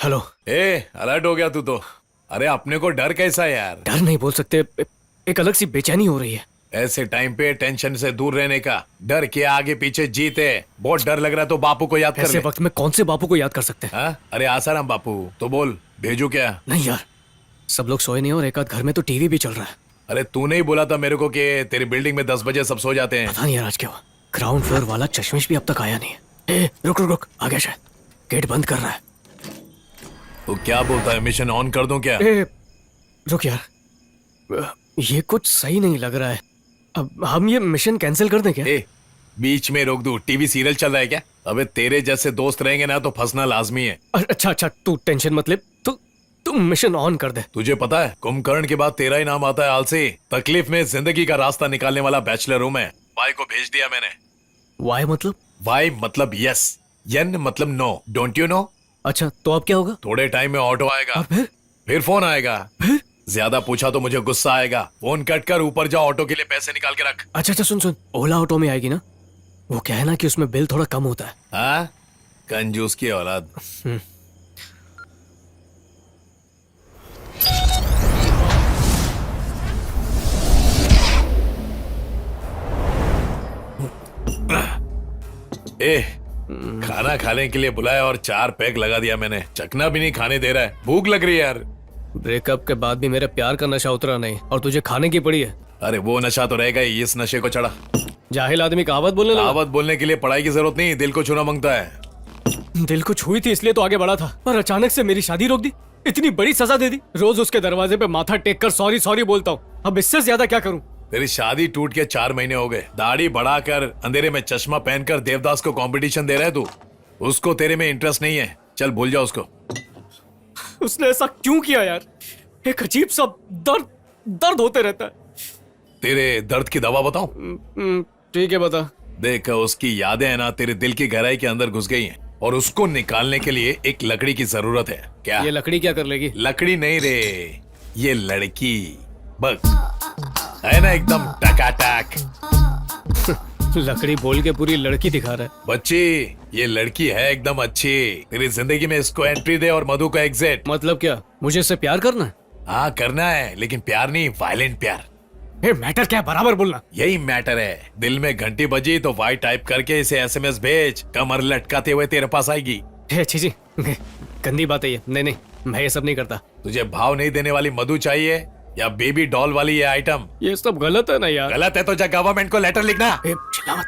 Hello. Alert हो गया तू तो। अरे अपने को डर कैसा है यार? डर नहीं बोल सकते, एक अलग सी बेचैनी हो रही है। ऐसे टाइम पे टेंशन से दूर रहने का, डर के आगे पीछे जीत है। बहुत डर लग रहा है तो बापू को याद कर ऐसे ले। वक्त में कौन से बापू को याद कर सकते हैं? हाँ? अरे आसाराम बापू तो बोल, भेजू क्या? नहीं यार, सब लोग सोए नहीं और एक आध घर में तो टीवी भी चल रहा है। अरे तूने ही बोला था मेरे को कि तेरी बिल्डिंग में 10 बजे सब सो जाते हैं। पता नहीं यार आज क्या हुआ, ग्राउंड फ्लोर वाला चश्मिश भी अब तक आया नहीं है। रुक रुक रुक, आ गया शायद, गेट बंद कर रहा है। तो क्या बोलता है, मिशन ऑन कर दूं क्या? रुक यार, ये कुछ सही नहीं लग रहा है। अब हम ये मिशन कैंसिल कर दें क्या? बीच में रोक दूं? टीवी सीरियल चल रहा है क्या? अबे तेरे जैसे दोस्त रहेंगे ना तो फंसना लाजमी है। अच्छा अच्छा, तू टेंशन मत ले, तू मिशन ऑन कर दे। तुझे पता है कुंभकर्ण के बाद तेरा ही नाम आता है आलसी। तकलीफ में जिंदगी का रास्ता निकालने वाला बैचलर हूं मैं। वाई को भेज दिया मैंने। वाई मतलब? वाई मतलब यस, एन मतलब नो। Don't you know? अच्छा तो अब क्या होगा? थोड़े टाइम में ऑटो आएगा। और फिर फोन आएगा। फिर ज्यादा पूछा तो मुझे गुस्सा आएगा। फोन कट कर ऊपर जा, ऑटो के लिए पैसे निकाल के रख। अच्छा अच्छा, सुन सुन, ओला ऑटो में आएगी ना? वो क्या है ना कि उसमें बिल थोड़ा कम होता है। हाँ, कंजूस की औलाद। खाना खाने के लिए बुलाया और 4 पैक लगा दिया मैंने। चखना भी नहीं खाने दे रहा है। भूख लग रही है यार। ब्रेकअप के बाद भी मेरे प्यार का नशा उतरा नहीं और तुझे खाने की पड़ी है। अरे वो नशा तो रहेगा ही, इस नशे को चढ़ा। जाहिल आदमी कहावत बोलने लगा। कहावत बोलने के लिए पढ़ाई की जरूरत नहीं, दिल को छूना मांगता है। दिल को छुई थी इसलिए तो आगे बढ़ा था, पर अचानक से मेरी शादी रोक दी। इतनी बड़ी सजा दे दी। रोज उसके दरवाजे पे माथा टेक कर सॉरी सॉरी बोलता हूँ। अब इससे ज्यादा क्या करूँ? तेरी शादी टूट के 4 महीने हो गए। दाढ़ी बढ़ाकर अंधेरे में चश्मा पहनकर देवदास को कंपटीशन दे रहा है तू। उसको तेरे में इंटरेस्ट नहीं है, चल भूल जा उसको। उसने ऐसा क्यों किया यार? एक अजीब सा दर्द होते रहता है। तेरे दर्द की दवा बताऊं? ठीक है बता। देख, उसकी यादें है ना तेरे दिल की गहराई के अंदर घुस गई हैं और उसको निकालने के लिए एक लकड़ी की जरूरत है। क्या? ये लकड़ी क्या कर लेगी? लकड़ी नहीं रे, ये लड़की। बस है ना एकदम टकाटक। लकड़ी बोल के पूरी लड़की दिखा रहा है। बच्ची, ये लड़की है एकदम अच्छी। तेरी जिंदगी में इसको एंट्री दे और मधु को एग्जिट। मतलब क्या, मुझे इससे प्यार करना है? हाँ करना है, लेकिन प्यार नहीं, वायलेंट प्यार। मैटर क्या है, बराबर बोलना। यही मैटर है। दिल में घंटी बजी तो वाई टाइप करके इसे एसएमएस भेज। कमर लटकाते हुए तेरे पास आएगी। अच्छी जी, गंदी बात है ये। नहीं नहीं, मैं ये सब नहीं करता। तुझे भाव नहीं देने वाली मधु चाहिए या बेबी डॉल वाली ये आइटम? ये सब गलत है ना यार। गलत है तो जा गवर्नमेंट को लेटर लिखना। चिल्ला मत।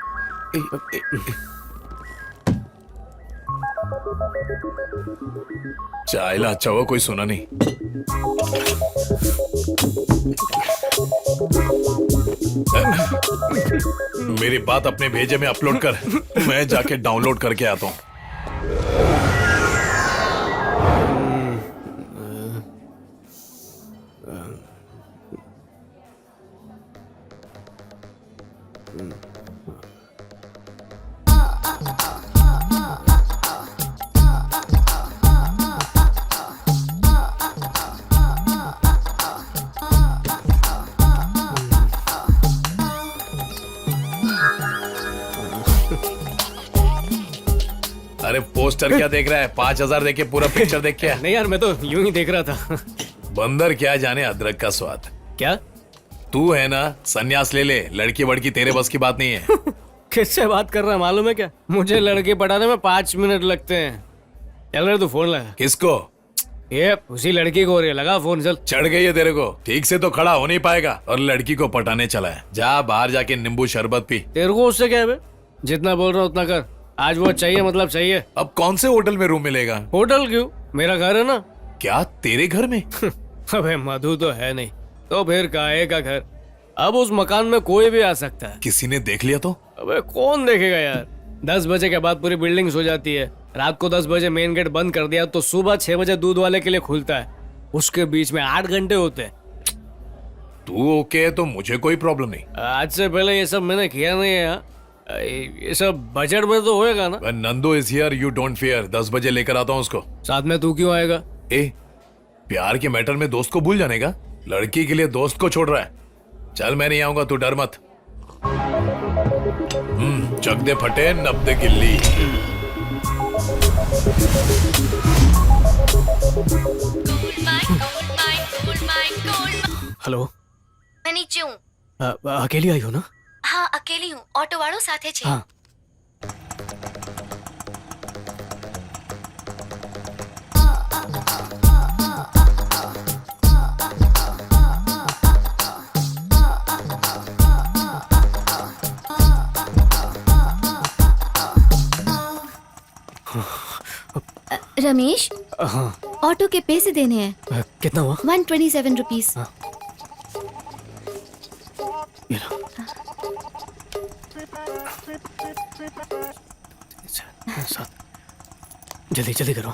चाइला अच्छा हुआ कोई सुना नहीं। मेरी बात अपने भेजे में अपलोड कर, मैं जाके डाउनलोड करके आता हूँ। अरे पोस्टर क्या देख रहा है? 5000 देके पूरा पिक्चर देख क्या? नहीं यार, मैं तो यूं ही देख रहा था। बंदर क्या जाने अदरक का स्वाद। क्या? तू है ना, सन्यास ले ले। लड़की वड़की तेरे बस की बात नहीं है। किससे बात कर रहा है मालूम है क्या? मुझे लड़के पटाने में 5 मिनट लगते हैं। चल रहे तू फोन लगा। किसको? ये उसी लड़की को लगा फोन। चल। चढ़ गई है तेरे को? ठीक से तो खड़ा हो नहीं पाएगा और लड़की को पटाने चला है। जा बाहर जाके नींबू शरबत पी। तेरे को उससे क्या है बे? जितना बोल रहा हूँ उतना कर। आज वो चाहिए मतलब चाहिए। अब कौन से होटल में रूम मिलेगा? होटल क्यों, मेरा घर है ना। क्या तेरे घर में? अबे मधु तो है नहीं तो फिर काहे का घर? अब उस मकान में कोई भी आ सकता है। किसी ने देख लिया तो? अबे कौन देखेगा यार? 10 बजे के बाद पूरी बिल्डिंग सो जाती है। रात को 10 बजे मेन गेट बंद कर दिया तो सुबह 6 बजे दूध वाले के लिए खुलता है। उसके बीच में 8 घंटे होते हैं। तू ओके है तो मुझे कोई प्रॉब्लम नहीं। आज से पहले ये सब मैंने किया नहीं है। ये सब बजट में तो होएगा ना? Nandu is here, you don't fear. 10 बजे लेकर आता हूँ उसको। साथ में तू क्यों आएगा? प्यार के मैटर में दोस्त को भूल जाने का? लड़की के लिए दोस्त को छोड़ रहा है। चल मैं नहीं आऊंगा, तू डर मत। चक दे फटे, नब दे गिल्ली। हेलो, मैं नीचे हूँ. अकेली आई हो ना? હા અકેલી હું. ઓટો વાળો સાથે છે. हाँ. रमेश, हाँ. ऑटो के पैसे देने हैं. कितना हुआ? 127 रुपीस. ये लो. सात. जल्दी जल्दी करो.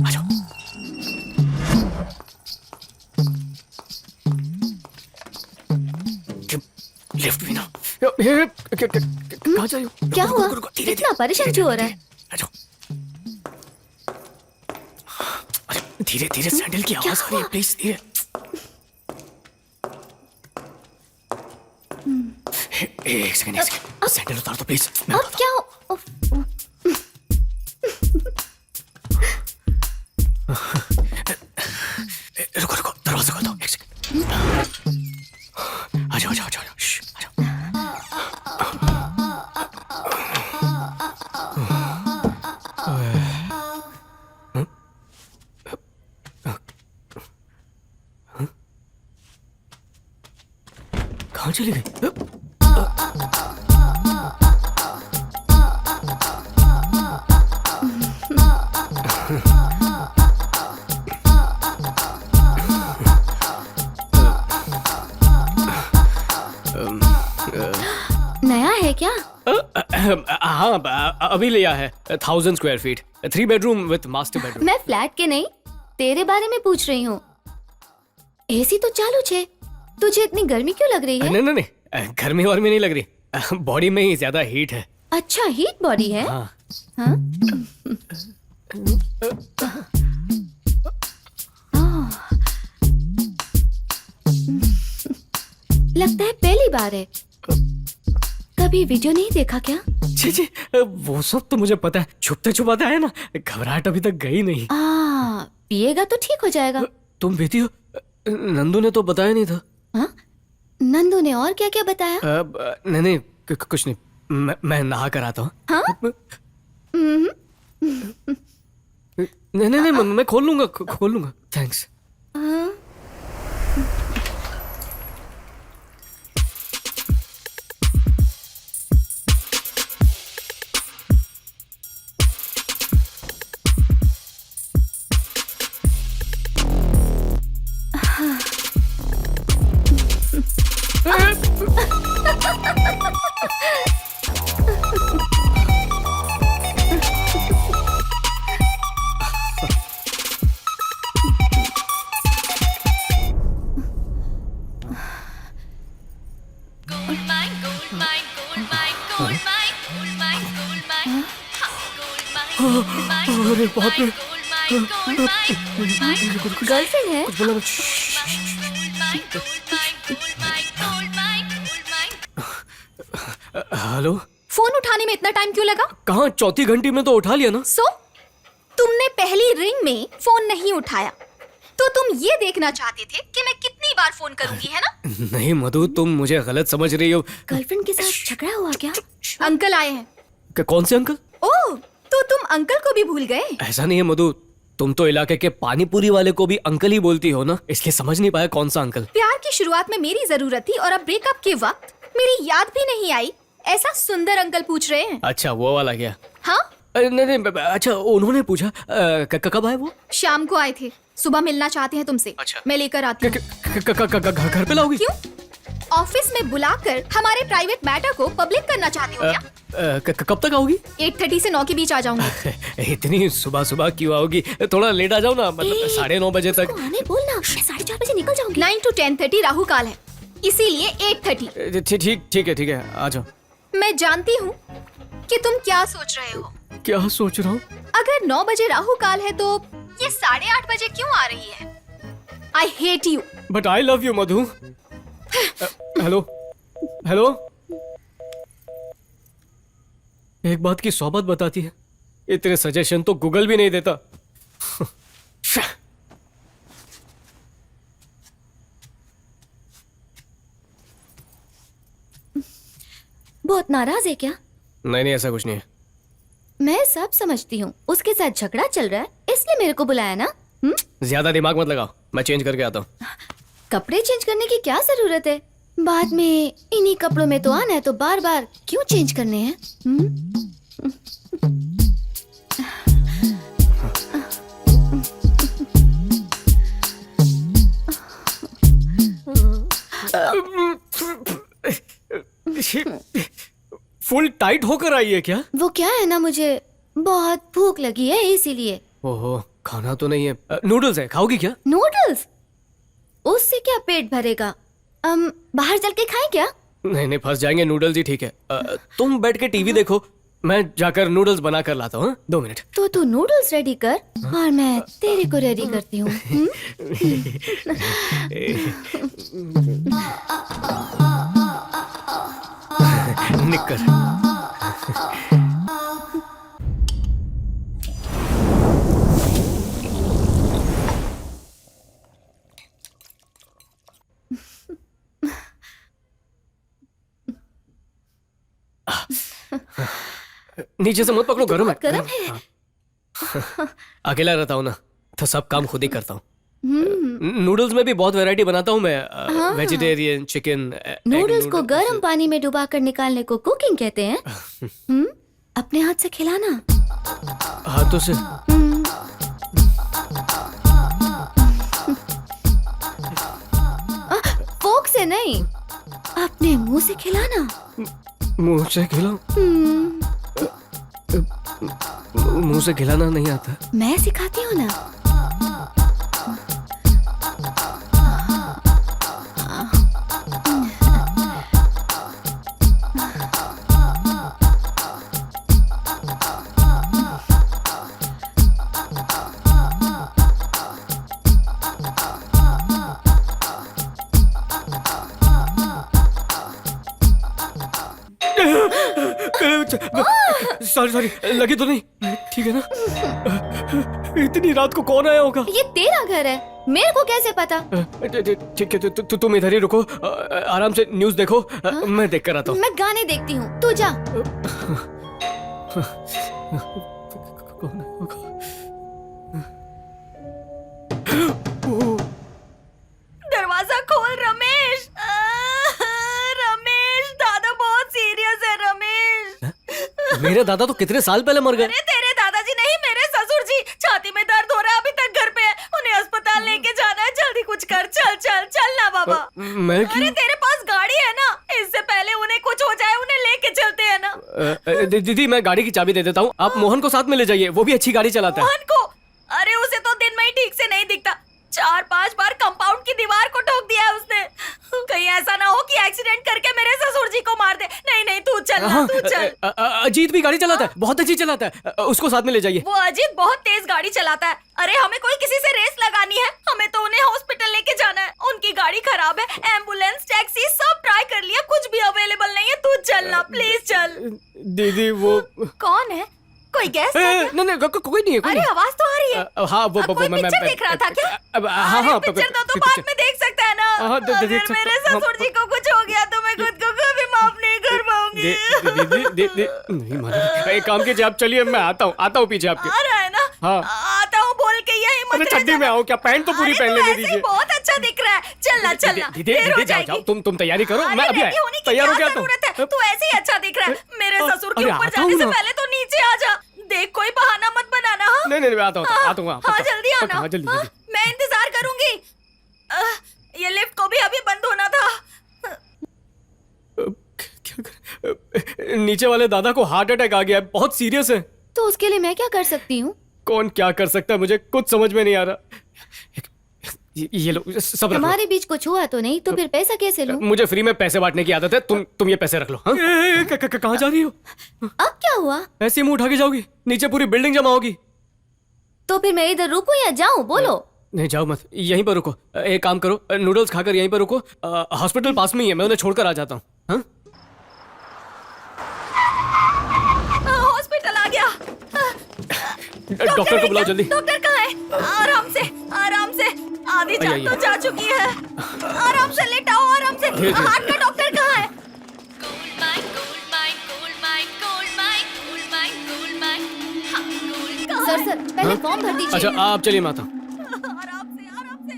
आ जाओ. लिफ्ट भी ना. कहाँ जा रही हो? क्या हुआ? रुको, धीरे इतना धीरे. परेशान क्यों हो रहा है? आ जाओ. अरे धीरे धीरे सैंडल की आवाज आ रही है, प्लीज धीरे. एक सेकंड सैंडल उतार दो प्लीज. मैं अब क्या हो? उफ, रुको रुको, दरवाजा खोल दो. एक सेकंड. आ जाओ आ जाओ आ जाओ. श्श, आ जाओ. कहाँ चली गई? नया है क्या? हाँ, अभी लिया है. 1000 square feet, 3 bedroom with master bedroom. मैं फ्लैट के नहीं, तेरे बारे में पूछ रही हूँ. एसी तो चालू छे. तुझे इतनी गर्मी क्यों लग रही है? नहीं नहीं नहीं, गर्मी और में नहीं लग रही. बॉडी में ही ज्यादा हीट है. अच्छा, हीट बॉडी है. हाँ. हाँ? लगता है पहली बार है. कभी वीडियो नहीं देखा क्या? जी जी, वो सब तो मुझे पता है. छुपते छुपाते आया ना, घबराहट अभी तक गई नहीं. पिएगा तो ठीक हो जाएगा. तुम पीती हो? नंदू ने तो बताया नहीं था. हाँ? नंदू ने और क्या क्या बताया? नहीं नहीं, कुछ नहीं. मैं नहा कर आता हूँ. हाँ? नहीं नहीं नहीं, मैं खोल लूंगा खोल लूंगा. थैंक्स. हाँ? अरे बाप रे. गर्लफ्रेंड है? कुछ बोला मत. हेलो. फोन उठाने में इतना टाइम क्यों लगा? कहाँ, चौथी घंटी में तो उठा लिया ना. सो तुमने पहली रिंग में फोन नहीं उठाया तो तुम ये देखना चाहते थे कि मैं कितनी बार फोन करूंगी, है ना? नहीं मधु, तुम मुझे गलत समझ रही हो. गर्लफ्रेंड के साथ झगड़ा हुआ क्या? अंकल आए हैं. कौन से अंकल? ओह, तो तुम अंकल को भी भूल गए? ऐसा नहीं है मधु, तुम तो इलाके के पानी पूरी वाले को भी अंकल ही बोलती हो ना, इसलिए समझ नहीं पाया कौन सा अंकल. प्यार की शुरुआत में मेरी जरूरत थी और अब ब्रेकअप के वक्त मेरी याद भी नहीं आई. ऐसा सुंदर अंकल पूछ रहे हैं. अच्छा, वो वाला क्या? हाँ, अरे नहीं नहीं, अच्छा उन्होंने पूछा. कब आए वो? शाम को आए थे. सुबह मिलना चाहते हैं तुमसे. अच्छा. मैं लेकर आती हूँ. घर पे लाओगी? क्यों? ऑफिस में बुलाकर हमारे प्राइवेट मैटर को पब्लिक करना चाहती हो क्या? कब तक आओगी? 8:30 से 9 के बीच आ जाऊंगी. इतनी सुबह सुबह क्यों आओगी? थोड़ा लेट आ जाओ ना, मतलब 9:30 बजे तक. आने बोलना. मैं 4:30 बजे निकल जाऊंगी. 9 to 10:30 राहु काल है, इसीलिए 8:30. ठीक है, आ जाओ. मैं जानती हूँ कि तुम क्या सोच रहे हो. क्या सोच रहा हूँ? अगर 9 बजे राहु काल है तो ये 8:30 बजे क्यों आ रही है? I hate you. But I love you Madhu. Hello hello. एक बात की 100 बात बताती है। इतने सजेशन तो गूगल भी नहीं देता। बहुत नाराज है क्या? नहीं नहीं, ऐसा कुछ नहीं है। मैं सब समझती हूँ, उसके साथ झगड़ा चल रहा है इसलिए मेरे को बुलाया ना। ज्यादा दिमाग मत लगाओ, मैं चेंज करके आता हूँ। कपड़े चेंज करने की क्या जरूरत है? बाद में इन्हीं कपड़ों में तो आना है, तो बार बार क्यों चेंज करने हैं? फुल टाइट होकर आई है क्या? वो क्या है ना, मुझे बहुत भूख लगी है इसीलिए। ओहो, खाना तो नहीं है। नूडल्स है, खाओगी क्या? नूडल्स? उससे क्या पेट भरेगा? बाहर चल के खाएं क्या? नहीं नहीं, फंस जाएंगे। नूडल्स ही ठीक है। तुम बैठ के टीवी देखो, मैं जाकर नूडल्स बना कर लाता हूँ। 2 मिनट। तो तू नूडल्स रेडी कर और मैं तेरे को रेडी करती हूँ। निकर। नीचे से मत पकड़ो, गरम है। गरम है। अकेला रहता हूँ ना, तो सब काम खुद ही करता हूँ। नूडल्स में भी बहुत वैरायटी बनाता हूँ मैं। Vegetarian, chicken. नूडल्स को गर्म पानी में डुबा कर निकालने को कुकिंग कहते हैं। अपने हाथ से खिलाना। हाथों से? फोक से नहीं, अपने मुंह से खिलाना। मुंह से खिलाओ? मुंह से खिलाना नहीं आता। मैं सिखाती हूँ ना। सॉरी, लगी तो नहीं? ठीक है ना? इतनी रात को कौन आया होगा? ये तेरा घर है, मेरे को कैसे पता? ठीक है, तुम इधर ही रुको, आराम से न्यूज़ देखो। मैं देख कर आता हूँ। मैं गाने देखती हूँ, तू जा। कौन होगा? दरवाजा खोल रमेश। रमेश, दादा बहुत सीरियस है। रमेश, मेरे दादा तो कितने साल पहले मर गए। अरे तेरे दादाजी नहीं, मेरे ससुर जी। छाती में दर्द हो रहा है, अभी तक घर पे है। उन्हें अस्पताल लेके जाना है, जल्दी कुछ कर। चल चल चल ना बाबा। मैं क्यों? अरे तेरे पास गाड़ी है ना, इससे पहले उन्हें कुछ हो जाए, उन्हें लेके चलते हैं ना। दीदी, मैं गाड़ी की चाबी दे देता हूँ, आप मोहन को साथ में ले जाइए, वो भी अच्छी गाड़ी चलाता है। मोहन को? अरे उसे तो दिन में ही ठीक से नहीं दिखता। 4-5 बार कंपाउंड की दीवार को ठोक दिया है उसने। कहीं ऐसा ना हो कि एक्सीडेंट करके मेरे ससुर जी को मार दे। नहीं नहीं, तू चल ना, तू चल। अजीत भी गाड़ी चलाता है, बहुत अच्छी चलाता है, उसको साथ में ले जाइए। वो अजीत बहुत तेज गाड़ी चलाता है। अरे हमें कोई किसी से रेस लगानी है, हमें तो उन्हें हॉस्पिटल लेके जाना है। उनकी गाड़ी खराब है, एम्बुलेंस, टैक्सी सब ट्राई कर लिया, कुछ भी अवेलेबल नहीं है। तू चल ना, प्लीज चल। दीदी, वो कौन है? कोई गेस्ट है क्या? नहीं, कोई नहीं है। अरे आवाज तो आ रही है। हाँ, वो कोई पिक्चर देख रहा था क्या? हाँ, पिक्चर तो बाद में देख सकता है ना। अगर मेरे ससुर जी को कुछ हो गया तो मैं खुद को कभी माफ नहीं कर पाऊंगी। दीदी, नहीं मानो। एक काम कीजिए, आप चलिए, मैं आता हूँ पीछे आपके। आ रहा है ना? हाँ। आता हूँ बोल के यही मत अरे चड्डी में आओ क्या? पैंट तो पूरी पहन लेने दीजिए। बहुत अच्छा दिख रहा है। चलना चलना, दीदी, जाओ, तुम तैयारी करो, मैं अभी तैयार हो गया। तू ऐसे ही अच्छा दिख रहा है। मेरे ससुर के अरे ऊपर आता जाने हूँ से ना। पहले तो नीचे आ जा। देख, कोई बहाना मत बनाना। हाँ? नहीं, मैं आता हूँ। हाँ, जल्दी आना। हाँ, जल्दी। मैं इंतजार करूंगी। ये लिफ्ट को भी अभी बंद होना था। क्या कर... नीचे वाले दादा को हार्ट अटैक आ गया है, बहुत सीरियस है। तो उसके लिए मैं क्या कर सकती हूँ? कौन क्या कर सकता है, मुझे कुछ समझ में नहीं आ रहा। ये लो, सब रख लो। हमारे बीच कुछ हुआ तो नहीं, तो फिर पैसा कैसे लूं? मुझे फ्री में पैसे बांटने की आदत है, तुम ये पैसे रख लो। हाँ? कहाँ जा रही हो? अब क्या हुआ? ऐसे मुंह उठा के जाओगी? नीचे पूरी बिल्डिंग जमा होगी। तो फिर मैं इधर रुकूं या जाऊं? बोलो। नहीं, जाओ मत, यहीं पर रुको। एक काम करो, नूडल्स खाकर यहीं पर रुको। हॉस्पिटल पास में ही है, मैं उन्हें छोड़कर आ जाता हूँ। हाँ? डॉक्टर को बुलाओ जल्दी। डॉक्टर कहाँ है? आराम से, आराम से। आधी जान आइए, तो जा चुकी है। आराम से लेटाओ, आराम से। ठीक है। हार्ट का डॉक्टर कहाँ है? सर पहले फॉर्म भर दीजिए। अच्छा आप चलिए माता। आराम से, आराम से।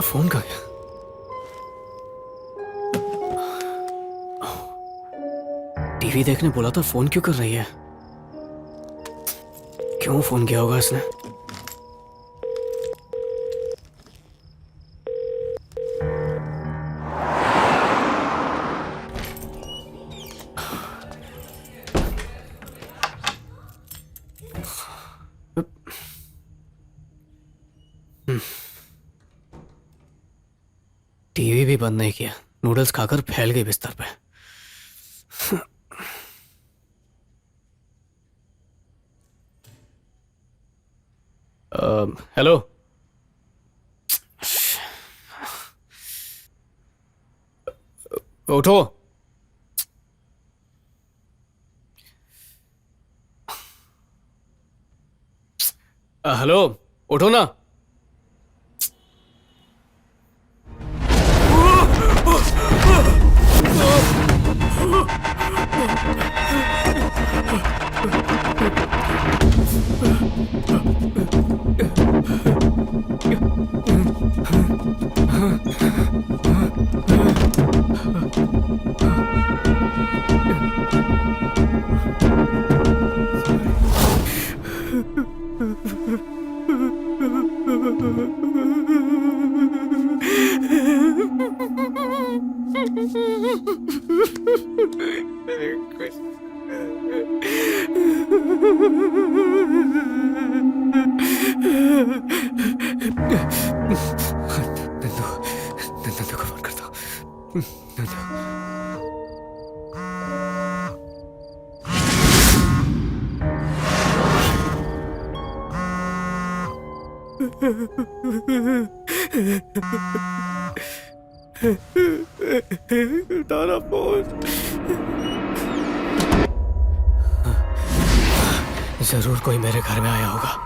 फोन कहाँ गया? टीवी देखने बोला था, फोन क्यों कर रही है? क्यों फोन किया होगा इसने? टीवी भी बंद नहीं किया, नूडल्स खाकर फैल गई बिस्तर पे। हेलो। उठो। हेलो, उठो ना। नंदू को फोन करता हूँ। नंदू। उठाना फोन। जरूर कोई मेरे घर में आया होगा।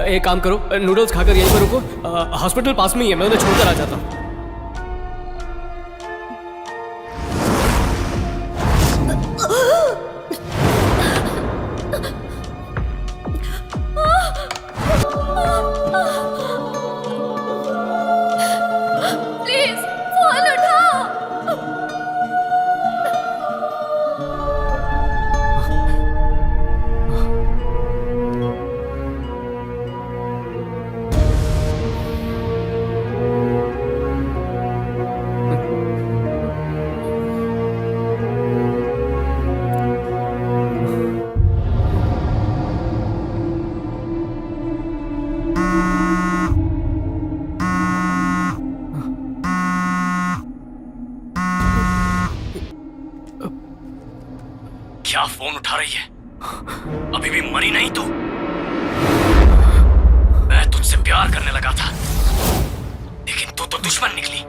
एक काम करो, नूडल्स खाकर यहीं पर रुको। हॉस्पिटल पास में ही है, मैं उन्हें छोड़कर आ जाता हूँ। प्लीज फोन उठाओ। क्या फोन उठा रही है? अभी भी मरी नहीं तू? मैं तुझसे प्यार करने लगा था, लेकिन तू तो दुश्मन निकली।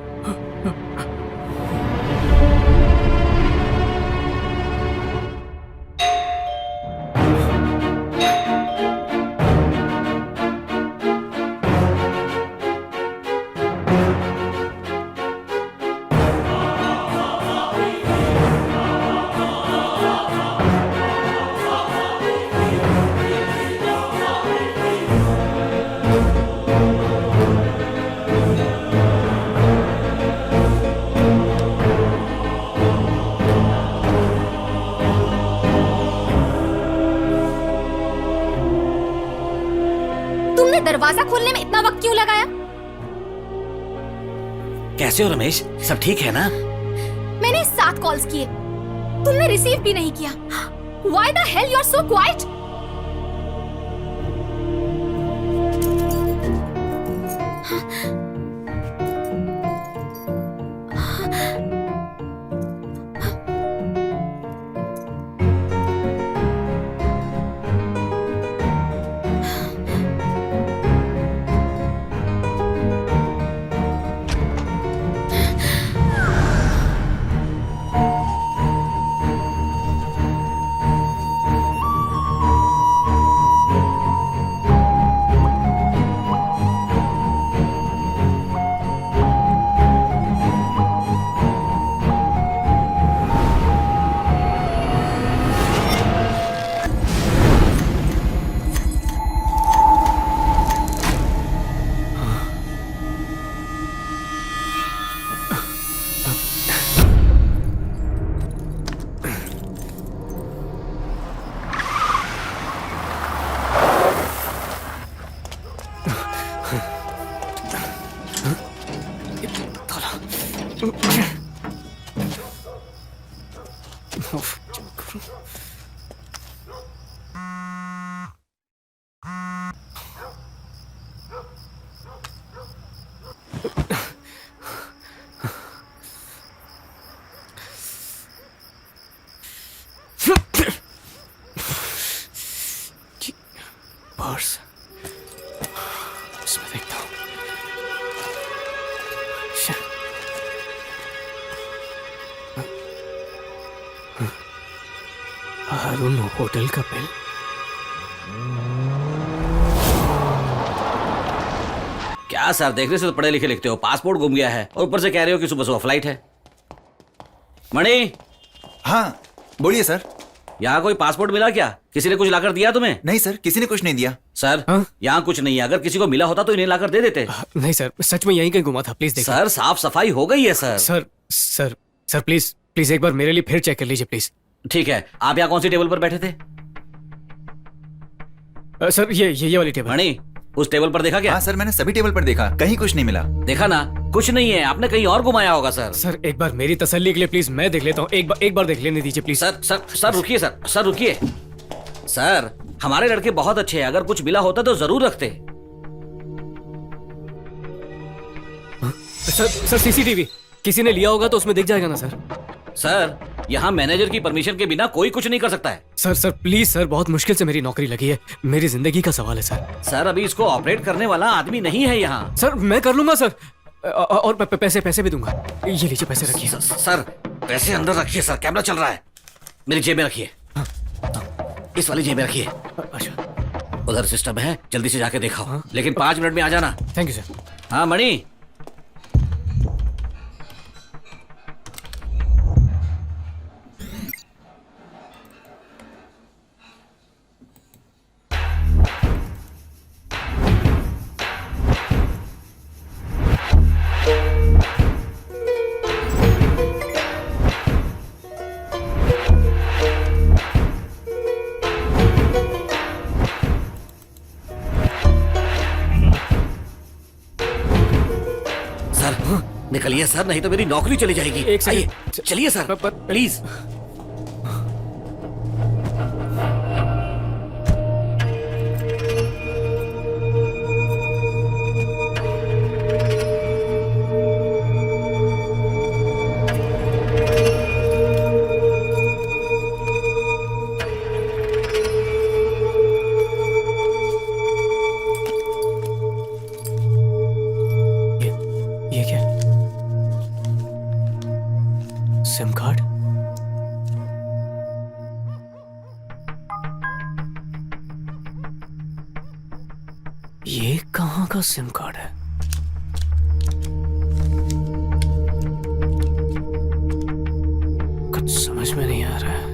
दरवाजा खोलने में इतना वक्त क्यों लगाया? कैसे हो रमेश? सब ठीक है ना? मैंने 7 कॉल्स किए, तुमने रिसीव भी नहीं किया। Why the hell you are so quiet? Purse, इसमें देखता हूँ। अरुण होटल का बिल। क्या सर, देखने से तो पढ़े लिखे लिखते हो। पासपोर्ट गुम गया है और ऊपर से कह रहे हो कि सुबह सुबह फ्लाइट है। मणि, हाँ बोलिए सर। यहाँ कोई पासपोर्ट मिला क्या? किसी ने कुछ लाकर दिया तुम्हें? नहीं सर, किसी ने कुछ नहीं दिया। सर हाँ? यहाँ कुछ नहीं है। अगर किसी को मिला होता तो इन्हें लाकर दे देते। नहीं सर, सच में यहीं कहीं घुमा था, प्लीज देखिए। सर साफ सफाई हो गई है sir. Sir sir sir please please एक बार मेरे लिए फिर चेक कर लीजिए प्लीज। ठीक है, आप यहाँ कौन सी टेबल पर बैठे थे? सर ये वाली टेबल। मणि, उस टेबल पर देखा क्या? हाँ सर, मैंने सभी टेबल पर देखा, कहीं कुछ नहीं मिला। देखा ना, कुछ नहीं है। आपने कहीं और घुमाया होगा सर। सर एक बार मेरी तसल्ली के लिए प्लीज मैं देख लेता हूँ। एक बार देख लेने दीजिए प्लीज। सर रुकिए सर, सर रुकिए। सर हमारे लड़के बहुत अच्छे हैं, अगर कुछ मिला होता तो जरूर रखते। सर सीसीटीवी किसी ने लिया होगा तो उसमें दिख जाएगा ना सर। सर यहाँ मैनेजर की परमिशन के बिना कोई कुछ नहीं कर सकता है। सर प्लीज सर, बहुत मुश्किल से मेरी नौकरी लगी है, मेरी जिंदगी का सवाल है सर। सर अभी इसको ऑपरेट करने वाला आदमी नहीं है यहाँ। सर मैं कर लूंगा सर, और पैसे भी दूंगा। ये लीजिए पैसे रखिए। सर पैसे अंदर रखिए सर, कैमरा चल रहा है। मेरी जेब में रखिए। इस वाली जेब में रखिए। अच्छा, उधर सिस्टम है, जल्दी से जाके दिखाओ। लेकिन 5 मिनट में आ जाना। Thank you sir. हाँ मणि, निकलिए सर, नहीं तो मेरी नौकरी चली जाएगी। एक सेकंड। आइए, चलिए सर प्लीज। ये क्या? SIM card? ये कहाँ का सिम कार्ड है? कुछ समझ में नहीं आ रहा है।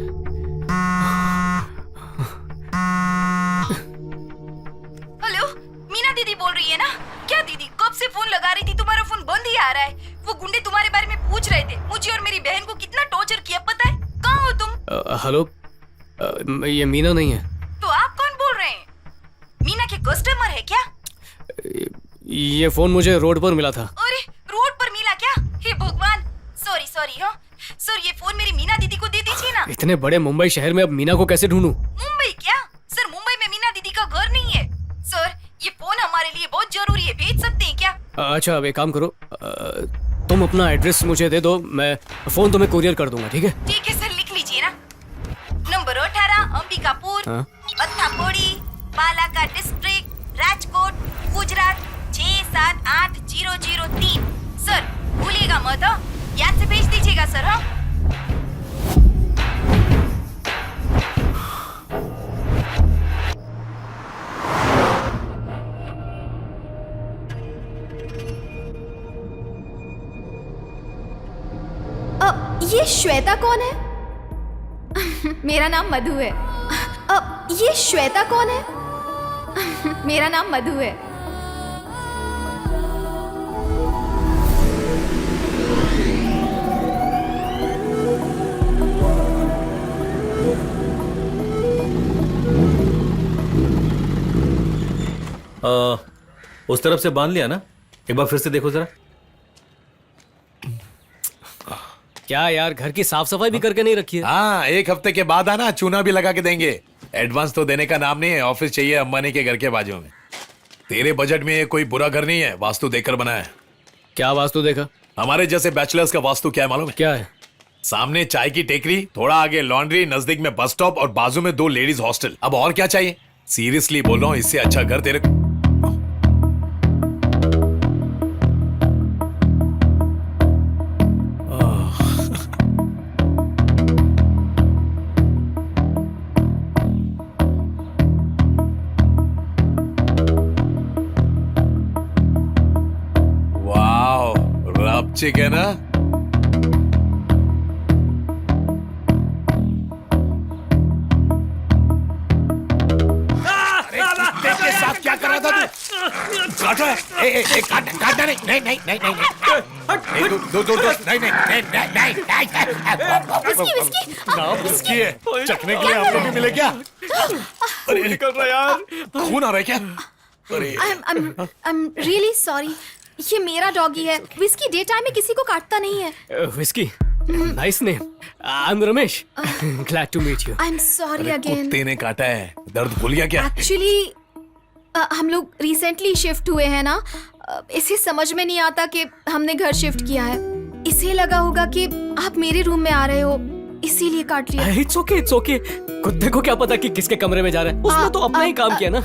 हेलो, मीना दीदी बोल रही है ना? क्या दीदी, कब से फोन लगा रही थी, तुम्हारा फोन बंद ही आ रहा है। वो गुंडे तुम्हारे बारे में पूछ रहे थे, मुझे और मेरी बहन को कितना टॉर्चर किया पता है। कहाँ हो तुम? हेलो, ये मीना नहीं है। तो आप कौन बोल रहे हैं? मीना के कस्टमर है क्या? ये फोन मुझे रोड पर मिला था। अरे रोड पर मिला क्या? हे भगवान, सॉरी सॉरी। हाँ सर, ये फोन मेरी मीना दीदी को दे दीजिए ना। इतने बड़े मुंबई शहर में अब मीना को कैसे ढूंढूं? मुंबई क्या सर? मुंबई में मीना दीदी का घर नहीं है सर। ये फोन हमारे लिए बहुत जरूरी है, भेज सकते हैं क्या? अच्छा अब एक काम करो, तुम अपना एड्रेस मुझे दे दो, मैं फोन तुम्हें कुरियर कर दूंगा। ठीक है? ठीक है सर, लिख लीजिए ना। नंबर 18 अंबिकापुर, हाँ। अत्थाकोड़ी, बालाघाट डिस्ट्रिक्ट, राजकोट, गुजरात 678003। सर भूलिएगा मत, हाँ? याद से भेज दीजिएगा सर। हाँ ये श्वेता कौन है? मेरा नाम मधु है। ये श्वेता कौन है? मेरा नाम मधु है। उस तरफ से बांध लिया ना? एक बार फिर से देखो जरा। क्या यार, घर की साफ सफाई भी करके नहीं रखी है? हाँ, एक हफ्ते के बाद आना, चूना भी लगा के देंगे। एडवांस तो देने का नाम नहीं है। ऑफिस चाहिए अंबानी के घर के बाजू में। तेरे बजट में ये कोई बुरा घर नहीं है, वास्तु देखकर बना है। क्या वास्तु देखा? हमारे जैसे बैचलर्स का वास्तु क्या है मालूम है? क्या है? सामने चाय की टेकरी, थोड़ा आगे लॉन्ड्री, नजदीक में बस स्टॉप और बाजू में 2 लेडीज हॉस्टल। अब और क्या चाहिए? सीरियसली बोल रहा हूँ, इससे अच्छा घर तेरे चिक है ना? के साथ क्या कर रहा था तू? काटा है? काटना नहीं, नहीं नहीं नहीं नहीं नहीं, दो नहीं नहीं नहीं नहीं नहीं, नाम विस्की है, चखने के लिए आप लोग भी मिले क्या? अरे निकल रहा यार, खून आ रहा है क्या? अरे I'm really sorry. ये मेरा डॉगी है। विस्की डे टाइम में किसी को काटता नहीं है। Whisky, nice name. I am Ramesh, glad to meet you. I'm sorry again. कुत्ते ने काटा है, दर्द भूल गया क्या? Actually, हम लोग रिसेंटली शिफ्ट हुए हैं ना, इसे समझ में नहीं आता कि हमने घर शिफ्ट किया है। इसे लगा होगा कि आप मेरे रूम में आ रहे हो, इसीलिए काट लिया। It's okay, it's okay. कुत्ते को क्या पता कि किसके कमरे में जा रहा है? उसने तो अपना ही काम किया ना।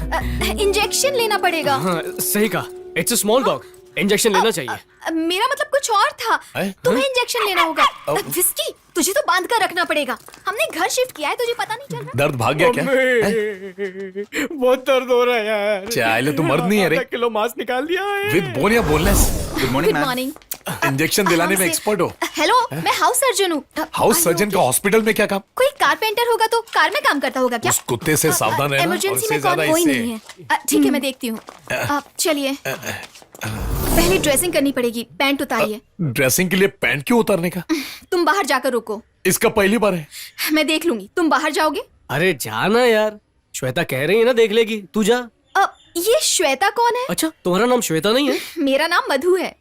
इंजेक्शन लेना पड़ेगा। हाँ, सही कहा। It's a small dog, injection लेना चाहिए। मेरा मतलब कुछ और था। तुम्हें इंजेक्शन लेना होगा। विस्की, तुझे तो बांध कर रखना पड़ेगा। हमने घर शिफ्ट किया है, तुझे पता नहीं चल रहा? दर्द भाग गया क्या? बहुत दर्द हो रहा है यार। चाहे तू मर्द नहीं है रे। आधा किलो मांस निकाल दिया है। विद बोन या boneless? Good morning good ma'am. Morning. Injection दिलाने में एक्सपर्ट हो? हेलो, मैं हाउस सर्जन हूँ। हाउस सर्जन का हॉस्पिटल में क्या काम? कोई कारपेंटर होगा तो कार में काम करता होगा क्या? उस कुत्ते से सावधान रहना। और इमरजेंसी इससे में कौन ज्यादा कोई इससे नहीं है। ठीक है, मैं देखती हूँ। चलिए, पहले ड्रेसिंग करनी पड़ेगी। पैंट उतारिए। ड्रेसिंग के लिए पैंट क्यों उतारने का? तुम बाहर जाकर रुको, इसका पहली बार है। मैं देख लूंगी। तुम बाहर जाओगे? अरे जाना यार, श्वेता कह रही है ना देख लेगी, तू जा। ये श्वेता कौन है? अच्छा, तुम्हारा नाम श्वेता नहीं है? मेरा नाम मधु है।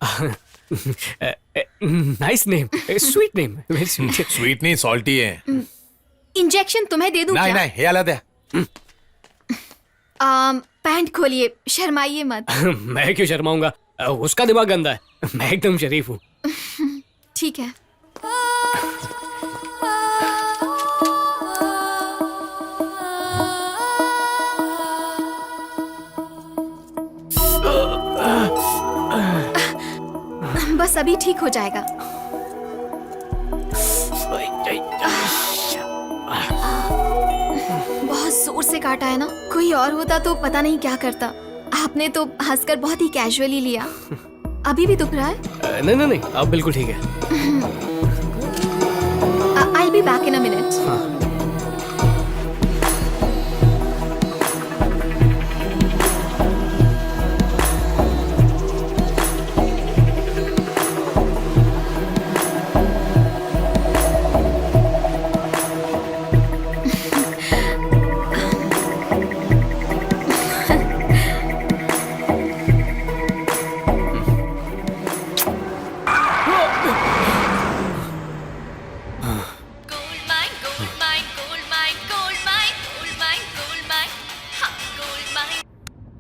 Nice name, sweet name, very sweet. Sweet नहीं, सॉल्टी है। इंजेक्शन तुम्हें दे दूं नहीं क्या? नहीं, ये आला दे। पैंट खोलिए, शर्माइए मत। मैं क्यों शर्माऊंगा? उसका दिमाग गंदा है, मैं एकदम शरीफ हूँ। ठीक है। बस अभी ठीक हो जाएगा। बहुत जोर से काटा है ना? कोई और होता तो पता नहीं क्या करता। आपने तो हंसकर बहुत ही कैजुअली लिया। अभी भी दुख रहा है? नहीं नहीं नहीं, अब बिल्कुल ठीक है। I'll be back in a minute.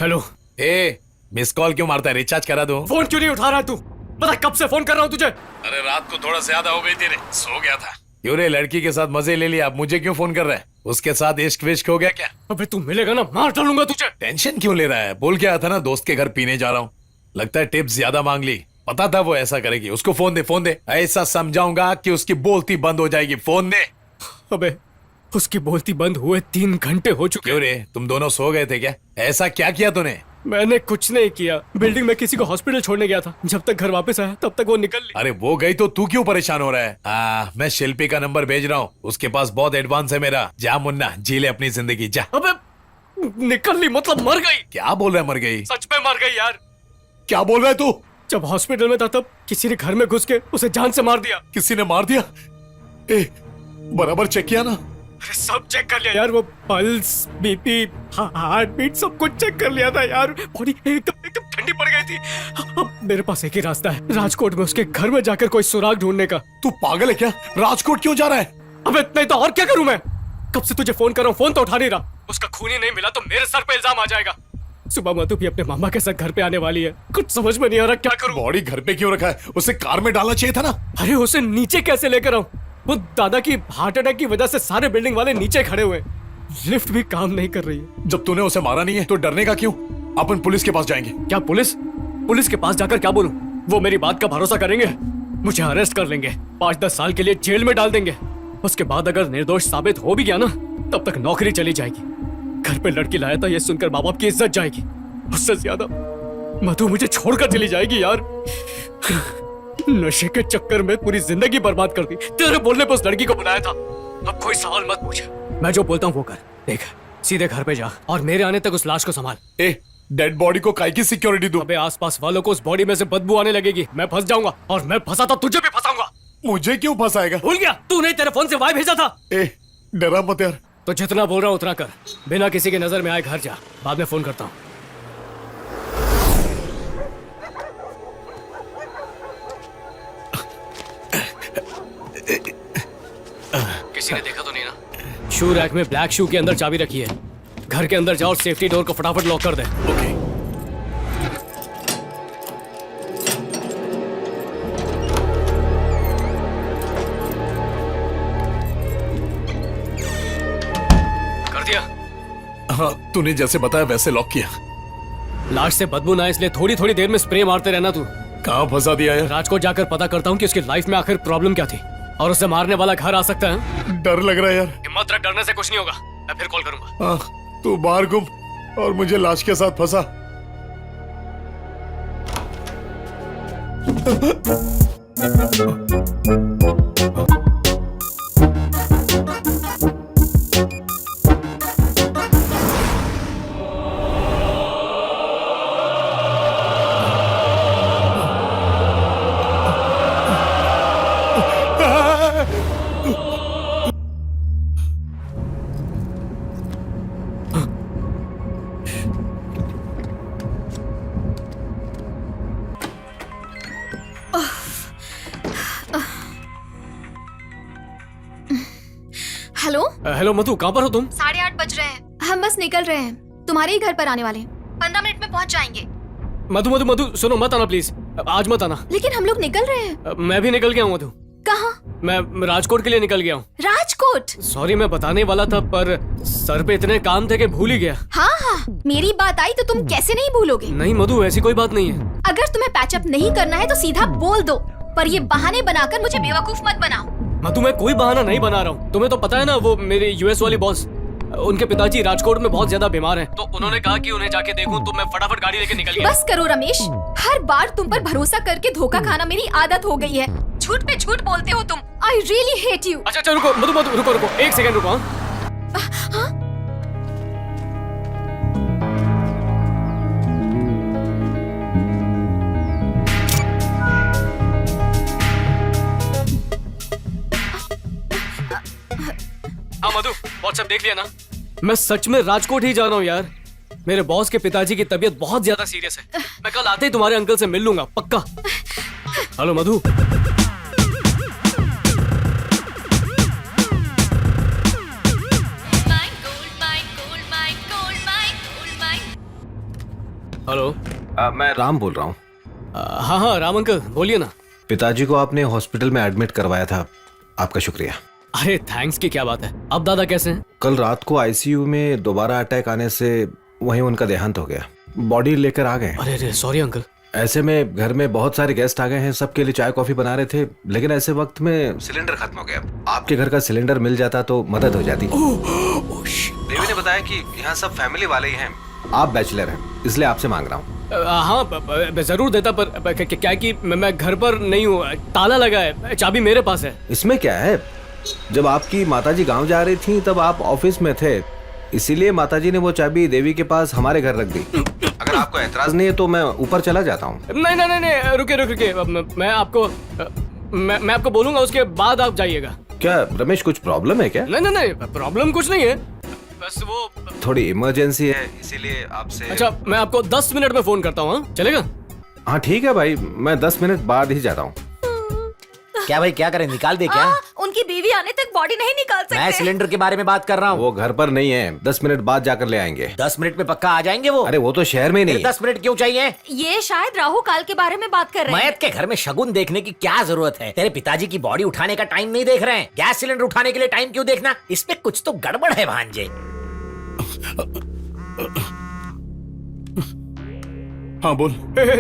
Hello. A miss call क्यों मारता है? रिचार्ज करा दूं? फोन क्यों नहीं उठा रहा तू? पता कब से फोन कर रहा हूँ तुझे। अरे रात को थोड़ा ज्यादा हो गई तेरे, सो गया था। क्यों रे, लड़की के साथ मजे ले लिया, अब मुझे क्यों फोन कर रहा है? उसके साथ इश्क विश्क हो गया क्या? अबे तू मिलेगा ना, मार डालूंगा तुझे। टेंशन क्यों ले रहा है? बोल के आया था ना दोस्त के घर पीने जा रहा हूँ। लगता है टिप्स ज्यादा मांग ली। पता था वो ऐसा करेगी। उसको फोन दे, फोन दे। ऐसा समझाऊंगा कि उसकी बोलती बंद हो जाएगी। फोन दे। अबे उसकी बोलती बंद हुए 3 घंटे हो चुके। क्यों रे, तुम दोनों सो गए थे क्या? ऐसा क्या किया तूने? मैंने कुछ नहीं किया। बिल्डिंग में किसी को हॉस्पिटल छोड़ने गया था। जब तक घर वापस आया तब तक वो निकल ली। अरे वो गई तो तू क्यों परेशान हो रहा है? मैं शिल्पी का नंबर भेज रहा हूँ, उसके पास बहुत एडवांस है मेरा। जा मुन्ना, जी ले अपनी जिंदगी, जा। अबे निकल ली मतलब मर गई? क्या बोल रहा है मर गई? सच में मर गई यार। क्या बोल रहा है तू? जब हॉस्पिटल में था तब किसी ने घर में घुस के उसे जान से मार दिया। किसी ने मार दिया? ए बराबर चेक किया ना? अरे सब चेक कर लिया यार, वो पल्स, बीपी, हार्ट बीट सब कुछ चेक कर लिया था यार। बॉडी एकदम ठंडी पड़ गई थी। अब मेरे पास एक ही रास्ता है, राजकोट में उसके घर में जाकर कोई सुराग ढूंढने का। तू पागल है क्या? राजकोट क्यों जा रहा है? अबे नहीं तो और क्या करूं मैं? कब से तुझे फोन कर रहा हूं, फोन तो उठा नहीं रहा। उसका खून ही नहीं मिला तो मेरे सर पे इल्जाम आ जाएगा। सुबह मधु भी अपने मामा के साथ घर पे आने वाली है। कुछ समझ में नहीं आ रहा क्या करूं। बॉडी घर पे क्यों रखा है? उसे कार में डालना चाहिए था ना। अरे उसे नीचे कैसे लेकर आऊं? वो दादा की हार्ट अटैक की वजह से सारे बिल्डिंग वाले नीचे खड़े हुए। लिफ्ट भी काम नहीं कर रही है। जब तूने उसे मारा नहीं है तो डरने का क्यों? अपन पुलिस के पास जाएंगे। क्या पुलिस? पुलिस के पास जाकर क्या बोलूं? वो मेरी बात का भरोसा करेंगे? मुझे अरेस्ट कर लेंगे, 5-10 साल के लिए जेल में डाल देंगे। उसके बाद अगर निर्दोष साबित हो भी गया ना, तब तक नौकरी चली जाएगी। घर पे लड़की लाया था ये सुनकर माँ बाप की इज्जत जाएगी। उससे ज्यादा मधु मुझे छोड़कर चली जाएगी यार। नशे के चक्कर में पूरी जिंदगी बर्बाद कर दी। तेरे बोलने पर उस लड़की को बुलाया था। अब कोई सवाल मत पूछ, मैं जो बोलता हूँ वो कर। देख सीधे घर पे जा और मेरे आने तक उस लाश को संभाल। ए डेड बॉडी को काय की सिक्योरिटी दूं? अबे आसपास वालों को उस बॉडी में से बदबू आने लगेगी, मैं फंस जाऊंगा। और मैं फंसा तो तुझे भी फंसाऊंगा। मुझे क्यों फंसाएगा? भूल गया? तू नहीं, तेरे फोन से वाई भेजा था। ए डरा मत यार। तो जितना बोल रहा हूँ उतना कर, बिना किसी की नजर में आए घर जा। बाद में फोन करता हूँ। किसी ने देखा तो नहीं ना? शू रैक में ब्लैक शू के अंदर चाबी रखी है। घर के अंदर जाओ और सेफ्टी डोर को फटाफट लॉक कर दे। ओके। कर दिया? हाँ तूने जैसे बताया वैसे लॉक किया। लाश से बदबू ना इसलिए थोड़ी थोड़ी देर में स्प्रे मारते रहना तू। कहाँ फंसा दिया यार? राजकोट जाकर पता करता हूँ कि उसकी लाइफ में आखिर प्रॉब्लम क्या थी और उसे मारने वाला घर आ सकता है। डर लग रहा है यार। हिम्मत रख, डरने से कुछ नहीं होगा। मैं फिर कॉल करूंगा। हाँ तू बाहर घूम और मुझे लाश के साथ फंसा। हेलो। हेलो मधु, कहाँ पर हो तुम? 8:30 बज रहे हैं, हम बस निकल रहे हैं। तुम्हारे ही घर पर आने वाले हैं। 15 मिनट में पहुंच जाएंगे। मधु मधु मधु सुनो, मत आना प्लीज, आज मत आना। लेकिन हम लोग निकल रहे हैं। मैं भी निकल गया हूँ मधु। कहाँ? मैं राजकोट के लिए निकल गया हूँ। राजकोट? सॉरी, मैं बताने वाला था पर सर पे इतने काम थे कि भूल ही गया। हाँ हाँ, मेरी बात आई तो तुम कैसे नहीं भूलोगे। नहीं मधु, ऐसी कोई बात नहीं है। अगर तुम्हें पैचअप नहीं करना है तो सीधा बोल दो, पर ये बहाने बनाकर मुझे बेवकूफ मत बनाओ। मधु मैं कोई बहाना नहीं बना रहा हूँ। तुम्हें तो पता है ना, वो मेरे यूएस वाली बॉस, उनके पिताजी राजकोट में बहुत ज्यादा बीमार हैं, तो उन्होंने कहा कि उन्हें जाके देखूं, तो मैं फटाफट गाड़ी लेके निकल गया। बस करो रमेश, हर बार तुम पर भरोसा करके धोखा खाना मेरी आदत हो गई है। झूठ पे झूठ बोलते हो तुम। I really hate you. अच्छा रुको मधु मधु, रुको रुको, एक सेकंड रुको। हाँ? हाँ मधु, व्हाट्सएप देख लिया ना? मैं सच में राजकोट ही जा रहा हूँ यार। मेरे बॉस के पिताजी की तबीयत बहुत ज्यादा सीरियस है। मैं कल आते ही तुम्हारे अंकल से मिल लूंगा, पक्का। हेलो मधु। हेलो। मैं राम बोल रहा हूँ। हाँ हाँ राम अंकल बोलिए ना। पिताजी को आपने हॉस्पिटल में एडमिट करवाया था, आपका शुक्रिया। अरे थैंक्स की क्या बात है। अब दादा कैसे हैं? कल रात को आईसीयू में दोबारा अटैक आने से वहीं उनका देहांत हो गया। बॉडी लेकर आ गए। अरे अरे सॉरी अंकल। ऐसे में घर में बहुत सारे गेस्ट आ गए हैं, सबके लिए चाय कॉफी बना रहे थे, लेकिन ऐसे वक्त में सिलेंडर खत्म हो गया। आपके घर का सिलेंडर मिल जाता तो मदद हो जाती। देवी ने बताया कि यहाँ सब फैमिली वाले ही हैं, आप बैचलर हैं, इसलिए आपसे मांग रहा हूँ। हाँ जरूर देता, पर क्या है कि मैं घर पर नहीं हूँ, ताला लगा है, चाबी मेरे पास है। इसमें क्या है, जब आपकी माताजी गांव जा रही थी तब आप ऑफिस में थे, इसीलिए माताजी ने वो चाबी देवी के पास हमारे घर रख दी। अगर आपको एतराज नहीं है तो मैं ऊपर चला जाता हूँ। नहीं रुके मैं आपको बोलूंगा, उसके बाद आप जाइएगा। क्या रमेश, कुछ प्रॉब्लम है क्या? नहीं प्रॉब्लम कुछ नहीं है, बस वो थोड़ी इमरजेंसी है, इसीलिए आपसे। अच्छा मैं आपको 10 मिनट में फोन करता हूँ। हाँ चलेगा? हाँ ठीक है भाई, मैं 10 मिनट बाद ही जाता हूँ। क्या भाई, क्या करें, निकाल दे क्या? उनकी बीवी आने तक बॉडी नहीं निकाल सकते। मैं सिलेंडर के बारे में बात कर रहा हूँ। वो घर पर नहीं है, 10 मिनट बाद जाकर ले आएंगे। 10 मिनट में पक्का आ जाएंगे वो? अरे वो तो शहर में ही नहीं। 10 मिनट क्यों चाहिए? ये शायद राहु काल के बारे में बात कर रहे हैं। मयत के घर में शगुन देखने की क्या जरूरत है? तेरे पिताजी की बॉडी उठाने का टाइम नहीं देख रहे हैं, गैस सिलेंडर उठाने के लिए टाइम क्यों देखना? इसमें कुछ तो गड़बड़ है भांजे। हाँ बोल।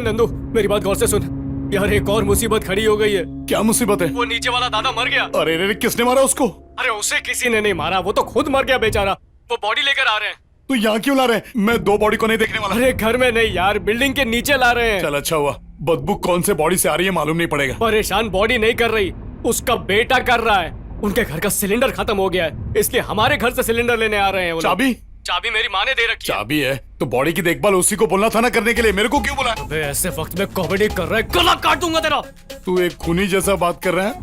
नंदू मेरी बात गौर से सुन यार, एक और मुसीबत खड़ी हो गई है। क्या मुसीबत है? वो नीचे वाला दादा मर गया। अरे रे, किसने मारा उसको? अरे उसे किसी ने नहीं मारा, वो तो खुद मर गया बेचारा। वो बॉडी लेकर आ रहे हैं। तू यहाँ क्यों ला रहे हैं? मैं 2 बॉडी को नहीं देखने वाला। अरे घर में नहीं यार, बिल्डिंग के नीचे ला रहे हैं। चल अच्छा हुआ, बदबू कौन से बॉडी से आ रही है मालूम नहीं पड़ेगा। परेशान बॉडी नहीं कर रही, उसका बेटा कर रहा है। उनके घर का सिलेंडर खत्म हो गया है, इसलिए हमारे घर से सिलेंडर लेने आ रहे हैं वो लोग। चाबी मेरी माँ ने दे रखी है। चाबी है तो बॉडी की देखभाल उसी को बोलना था ना करने के लिए, मेरे को क्यों बोला? अबे ऐसे वक्त में कॉमेडी कर रहा है, गला काट दूंगा तेरा। तू एक खूनी जैसा बात कर रहा है।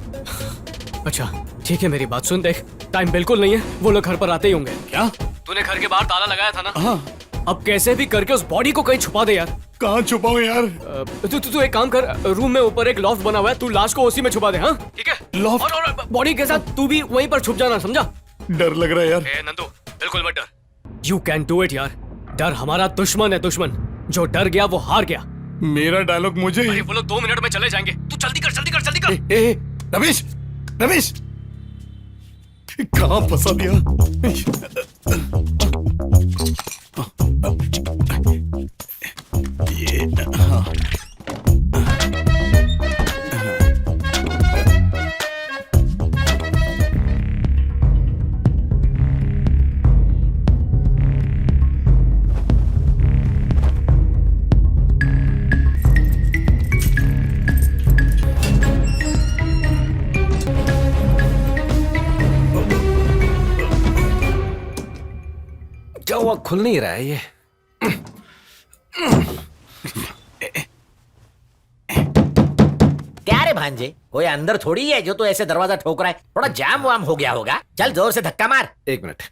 अच्छा ठीक है, मेरी बात सुन, देख टाइम बिल्कुल नहीं है, वो लोग घर पर आते ही होंगे। क्या तूने घर के बाहर ताला लगाया था ना? हाँ। अब कैसे भी करके उस बॉडी को कहीं छुपा दे यार। कहाँ छुपाऊं यार? तू एक काम कर, रूम में ऊपर एक लॉफ्ट बना हुआ है, तू लाश को उसी में छुपा दे। हाँ ठीक है? लॉफ्ट? और बॉडी के साथ तू भी वहीं पर छुप जाना, समझा? डर लग रहा है यार। नंदू बिल्कुल मत डर, यू कैन डू इट यार। डर हमारा दुश्मन है, दुश्मन। जो डर गया वो हार गया। मेरा डायलॉग मुझे ही। अरे वो लोग 2 मिनट में चले जाएंगे, तू जल्दी कर जल्दी कर जल्दी कर। ए, रमेश रमेश कहाँ फंसा दिया? क्या हुआ, खुल नहीं रहा है ये? क्या रे भांजे, कोई अंदर थोड़ी है जो तो ऐसे दरवाजा ठोक रहा है? थोड़ा जाम वाम हो गया होगा, चल जोर से धक्का मार। 1 मिनट।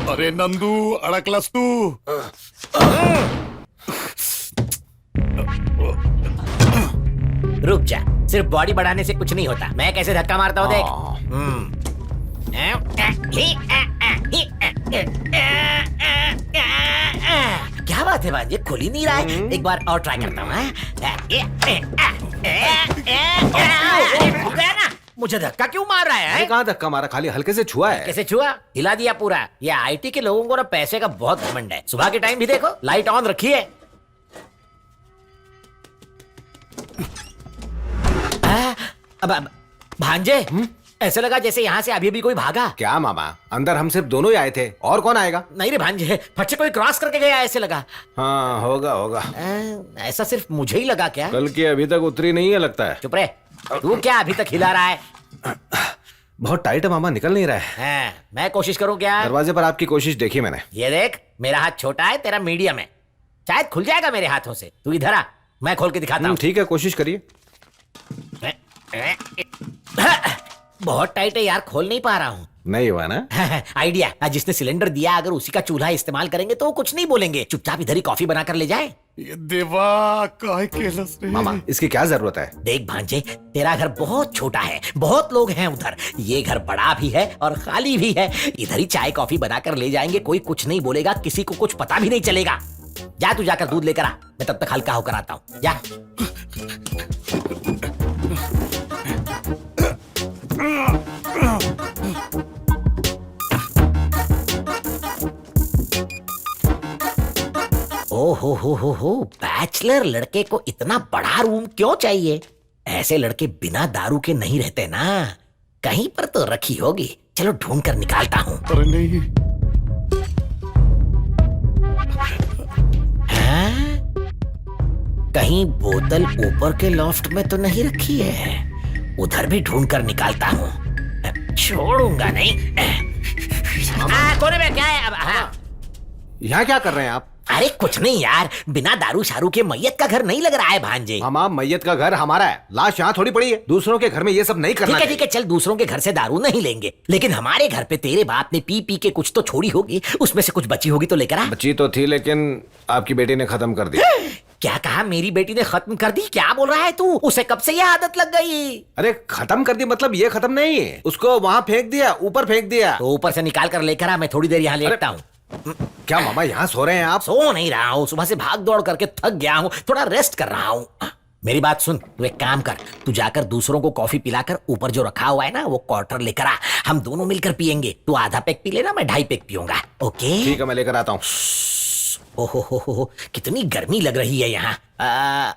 अरे नंदू अड़कलस तू। रुक जा, सिर्फ बॉडी बढ़ाने से कुछ नहीं होता। मैं कैसे धक्का मारता हूँ देख। क्या बात है भांजे, खुल ही नहीं रहा है। एक बार और ट्राई करता हूँ। ना, मुझे धक्का क्यों मार रहा है? कहाँ धक्का मारा, खाली हल्के से छुआ है। कैसे छुआ? हिला दिया पूरा। ये आईटी के लोगों को ना पैसे का बहुत घमंड है। सुबह के टाइम भी देखो लाइट ऑन रखी है। अब भांजे, ऐसे लगा जैसे यहाँ से अभी भी कोई भागा। क्या मामा, अंदर हम सिर्फ दोनों ही आए थे, और कौन आएगा? नहीं रे भांजे, फट कोई क्रॉस करके गया ऐसे लगा। हाँ होगा होगा। ऐसा सिर्फ मुझे ही लगा क्या? कल की अभी तक उतरी नहीं है लगता है। चुप रहे, तू क्या अभी तक हिला रहा है? बहुत टाइट है मामा, निकल नहीं रहा है। मैं कोशिश करूं क्या? दरवाजे पर आपकी कोशिश देखी मैंने। ये देख, मेरा हाथ छोटा है, तेरा मीडियम है, शायद खुल जाएगा मेरे हाथों से। तू इधर आ, मैं खोल के दिखाता हूँ। ठीक है, कोशिश करिए। बहुत टाइट है यार, खोल नहीं पा रहा हूँ। नहीं हुआ ना? आइडिया, जिसने सिलेंडर दिया अगर उसी का चूल्हा इस्तेमाल करेंगे तो वो कुछ नहीं बोलेंगे, चुपचाप इधर ही कॉफी बनाकर ले जाए। ये देवा काहे केलस रे? मामा इसकी क्या जरूरत है? देख भांजे, तेरा घर बहुत छोटा है, बहुत लोग हैं उधर, ये घर बड़ा भी है और खाली भी है। इधर ही चाय कॉफी बनाकर ले जाएंगे, कोई कुछ नहीं बोलेगा, किसी को कुछ पता भी नहीं चलेगा। जा तू जाकर दूध लेकर आ, मैं तब तक हल्का होकर आता हूँ। जा। हो, बैचलर लड़के को इतना बड़ा रूम क्यों चाहिए? ऐसे लड़के बिना दारू के नहीं रहते ना, कहीं पर तो रखी होगी। चलो ढूंढ कर निकालता हूँ। अरे नहीं, हाँ? कहीं बोतल ऊपर के लॉफ्ट में तो नहीं रखी है, उधर भी ढूंढ कर निकालता हूँ, छोड़ूंगा नहीं। कोने में क्या है अब? हाँ। यहाँ क्या कर रहे हैं आप? अरे कुछ नहीं यार, बिना दारू शारू के मैयत का घर नहीं लग रहा है भांजे। मामा मैयत का घर हमारा है, लाश यहाँ थोड़ी पड़ी है। दूसरों के घर में ये सब नहीं करना। ठीक है, चल दूसरों के घर से दारू नहीं लेंगे, लेकिन हमारे घर पे तेरे बाप ने पी पी के कुछ तो छोड़ी होगी, उसमें से कुछ बची होगी तो लेकर आ। बची तो थी लेकिन आपकी बेटी ने खत्म कर दी। क्या कहा? मेरी बेटी ने खत्म कर दी? क्या बोल रहा है तू? उसे कब से यह आदत लग गई? अरे खत्म कर दी मतलब ये खत्म नहीं है, उसको वहाँ फेंक दिया, ऊपर फेंक दिया। तो ऊपर से निकाल कर लेकर आ, मैं थोड़ी देर यहाँ लेटता हूँ। क्या मामा यहाँ सो रहे हैं आप? सो नहीं रहा हूँ, सुबह से भाग दौड़ करके थक गया हूँ, थोड़ा रेस्ट कर रहा हूँ। मेरी बात सुन, तू एक काम कर, तू जाकर दूसरों को कॉफी पिलाकर ऊपर जो रखा हुआ है ना वो क्वार्टर लेकर आ, हम दोनों मिलकर पियेंगे। तू आधा पैक पी लेना, मैं 2.5 पैक पीऊंगा। ओके ठीक है, मैं लेकर आता हूँ। ओहो, कितनी गर्मी लग रही है यहाँ।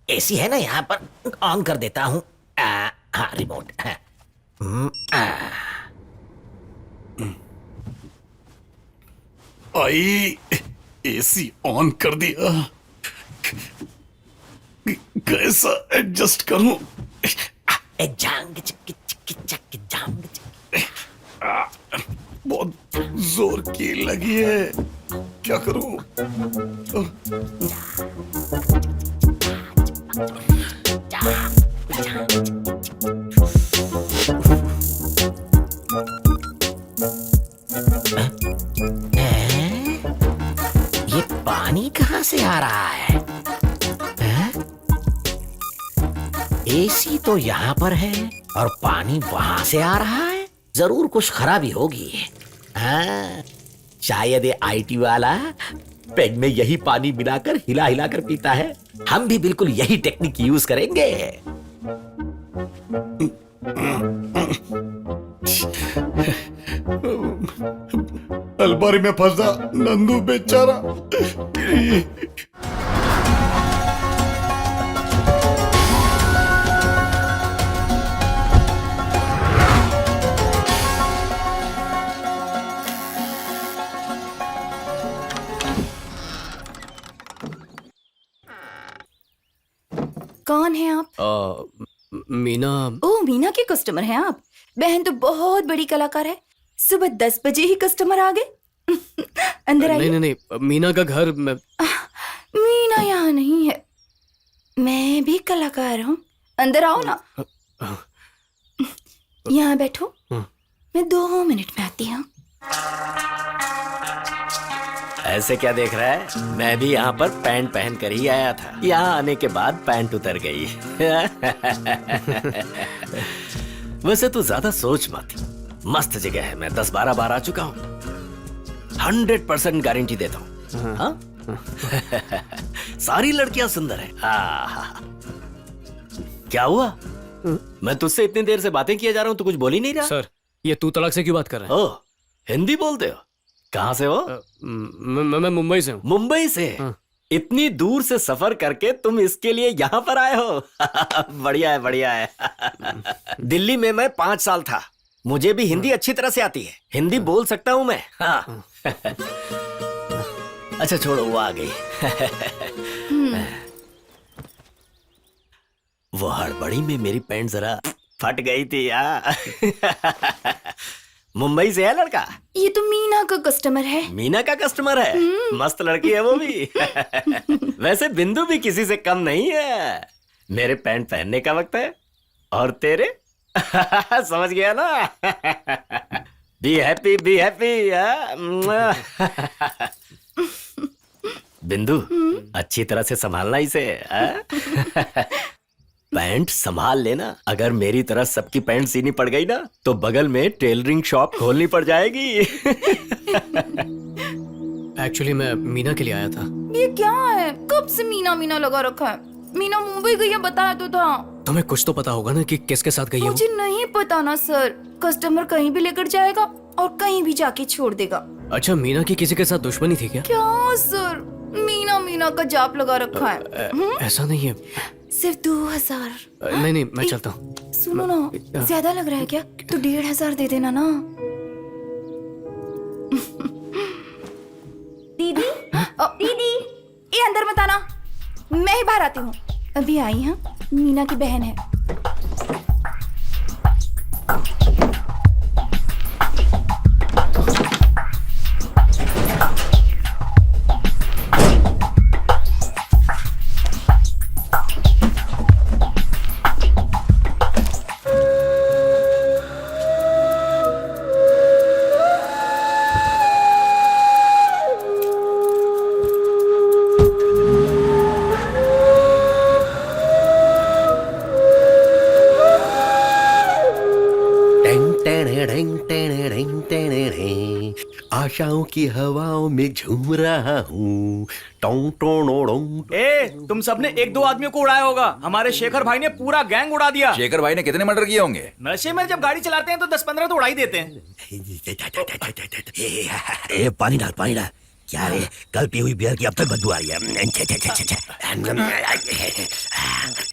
एसी है ना यहाँ पर, ऑन कर देता हूँ। हाँ रिमोट। आई एसी ऑन कर दिया, कैसा एडजस्ट करूं? बहुत जोर की लगी है, क्या करूं? ये पानी कहाँ से आ रहा है? एसी तो यहाँ पर है और पानी वहां से आ रहा है, जरूर कुछ खराबी होगी। हाँ, शायद ये आईटी वाला पेग में यही पानी मिलाकर हिला हिला कर पीता है। हम भी बिल्कुल यही टेक्निक यूज करेंगे। अलमारी में फंसा नंदू बेचारा। कौन है आप? मीना। ओह, मीना के कस्टमर हैं आप? बहन तो बहुत बड़ी कलाकार है, सुबह 10 बजे ही कस्टमर आ गए। अंदर आइए। नहीं, मीना का घर में। मीना यहाँ नहीं है, मैं भी कलाकार हूँ। अंदर आओ ना, यहाँ बैठो, मैं 2 मिनट में आती हूँ। ऐसे क्या देख रहा है? मैं भी यहाँ पर पैंट पहन कर ही आया था, यहाँ आने के बाद पैंट उतर गई। वैसे तू ज्यादा सोच मत, मस्त जगह है, मैं 10-12 बार आ चुका हूँ, 100% गारंटी देता हूँ। हाँ? सारी लड़कियां सुंदर है। क्या हुआ? मैं तुझसे इतनी देर से बातें किए जा रहा हूँ, तू कुछ बोल ही नहीं रहा। सर, ये तू तलाक से क्यों बात कर रहे हैं? ओह, हिंदी बोलते हो? कहाँ से हो? मैं मुंबई से हूँ। मुंबई से? इतनी दूर से सफर करके तुम इसके लिए यहाँ पर आए हो? बढ़िया है, बढ़िया है। दिल्ली में मैं 5 साल था, मुझे भी हिंदी अच्छी तरह से आती है, हिंदी बोल सकता हूँ मैं। हाँ। अच्छा छोड़ो, वो आ गई। वो हड़बड़ी में मेरी पैंट जरा फट गई थी यार। मुंबई से है लड़का? ये तो मीना का कस्टमर है। मीना का कस्टमर है? मस्त लड़की है वो भी। वैसे बिंदु भी किसी से कम नहीं है। मेरे पैंट पहनने का वक्त है और तेरे समझ गया ना? Be happy be happy. बिंदु, अच्छी तरह से संभालना इसे। पैंट संभाल लेना, अगर मेरी तरह सबकी पैंट सीनी पड़ गई ना तो बगल में टेलरिंग शॉप खोलनी पड़ जाएगी। एक्चुअली मैं मीना के लिए आया था। ये क्या है? कब से मीना मीना लगा रखा है? मीना मुंबई गई है, बताया तो था। तुम्हें कुछ तो पता होगा ना कि किसके साथ गई है वो? मुझे नहीं पता ना सर। कस्टमर कहीं भी लेकर जाएगा और कहीं भी जाके छोड़ देगा। अच्छा, मीना की किसी के साथ दुश्मनी थी क्या? क्या सर, मीना मीना का जाप लगा रखा है। ऐसा नहीं है। सिर्फ 2000। नहीं, मैं चलता हूँ। सुनो ना, ज्यादा लग रहा है क्या? तो 1500 दे देना ना। दीदी, दीदी, ये अंदर मत आना, मैं ही बाहर आती हूँ। अभी आई हाँ, मीना की बहन है। आशाओं की हवाओं में झूम रहा हूँ। टों टों डों। ए, तुम सबने एक दो आदमियों को उड़ाया होगा, हमारे शेखर भाई ने पूरा गैंग उड़ा दिया। शेखर भाई ने कितने मर्डर किए होंगे? नशे में जब गाड़ी चलाते हैं तो 10-15 तो उड़ा ही देते हैं। ए, पानी डाल पानी डाल। क्या रे, कल पी हुई बियर की अब तक बदबू आ रही है।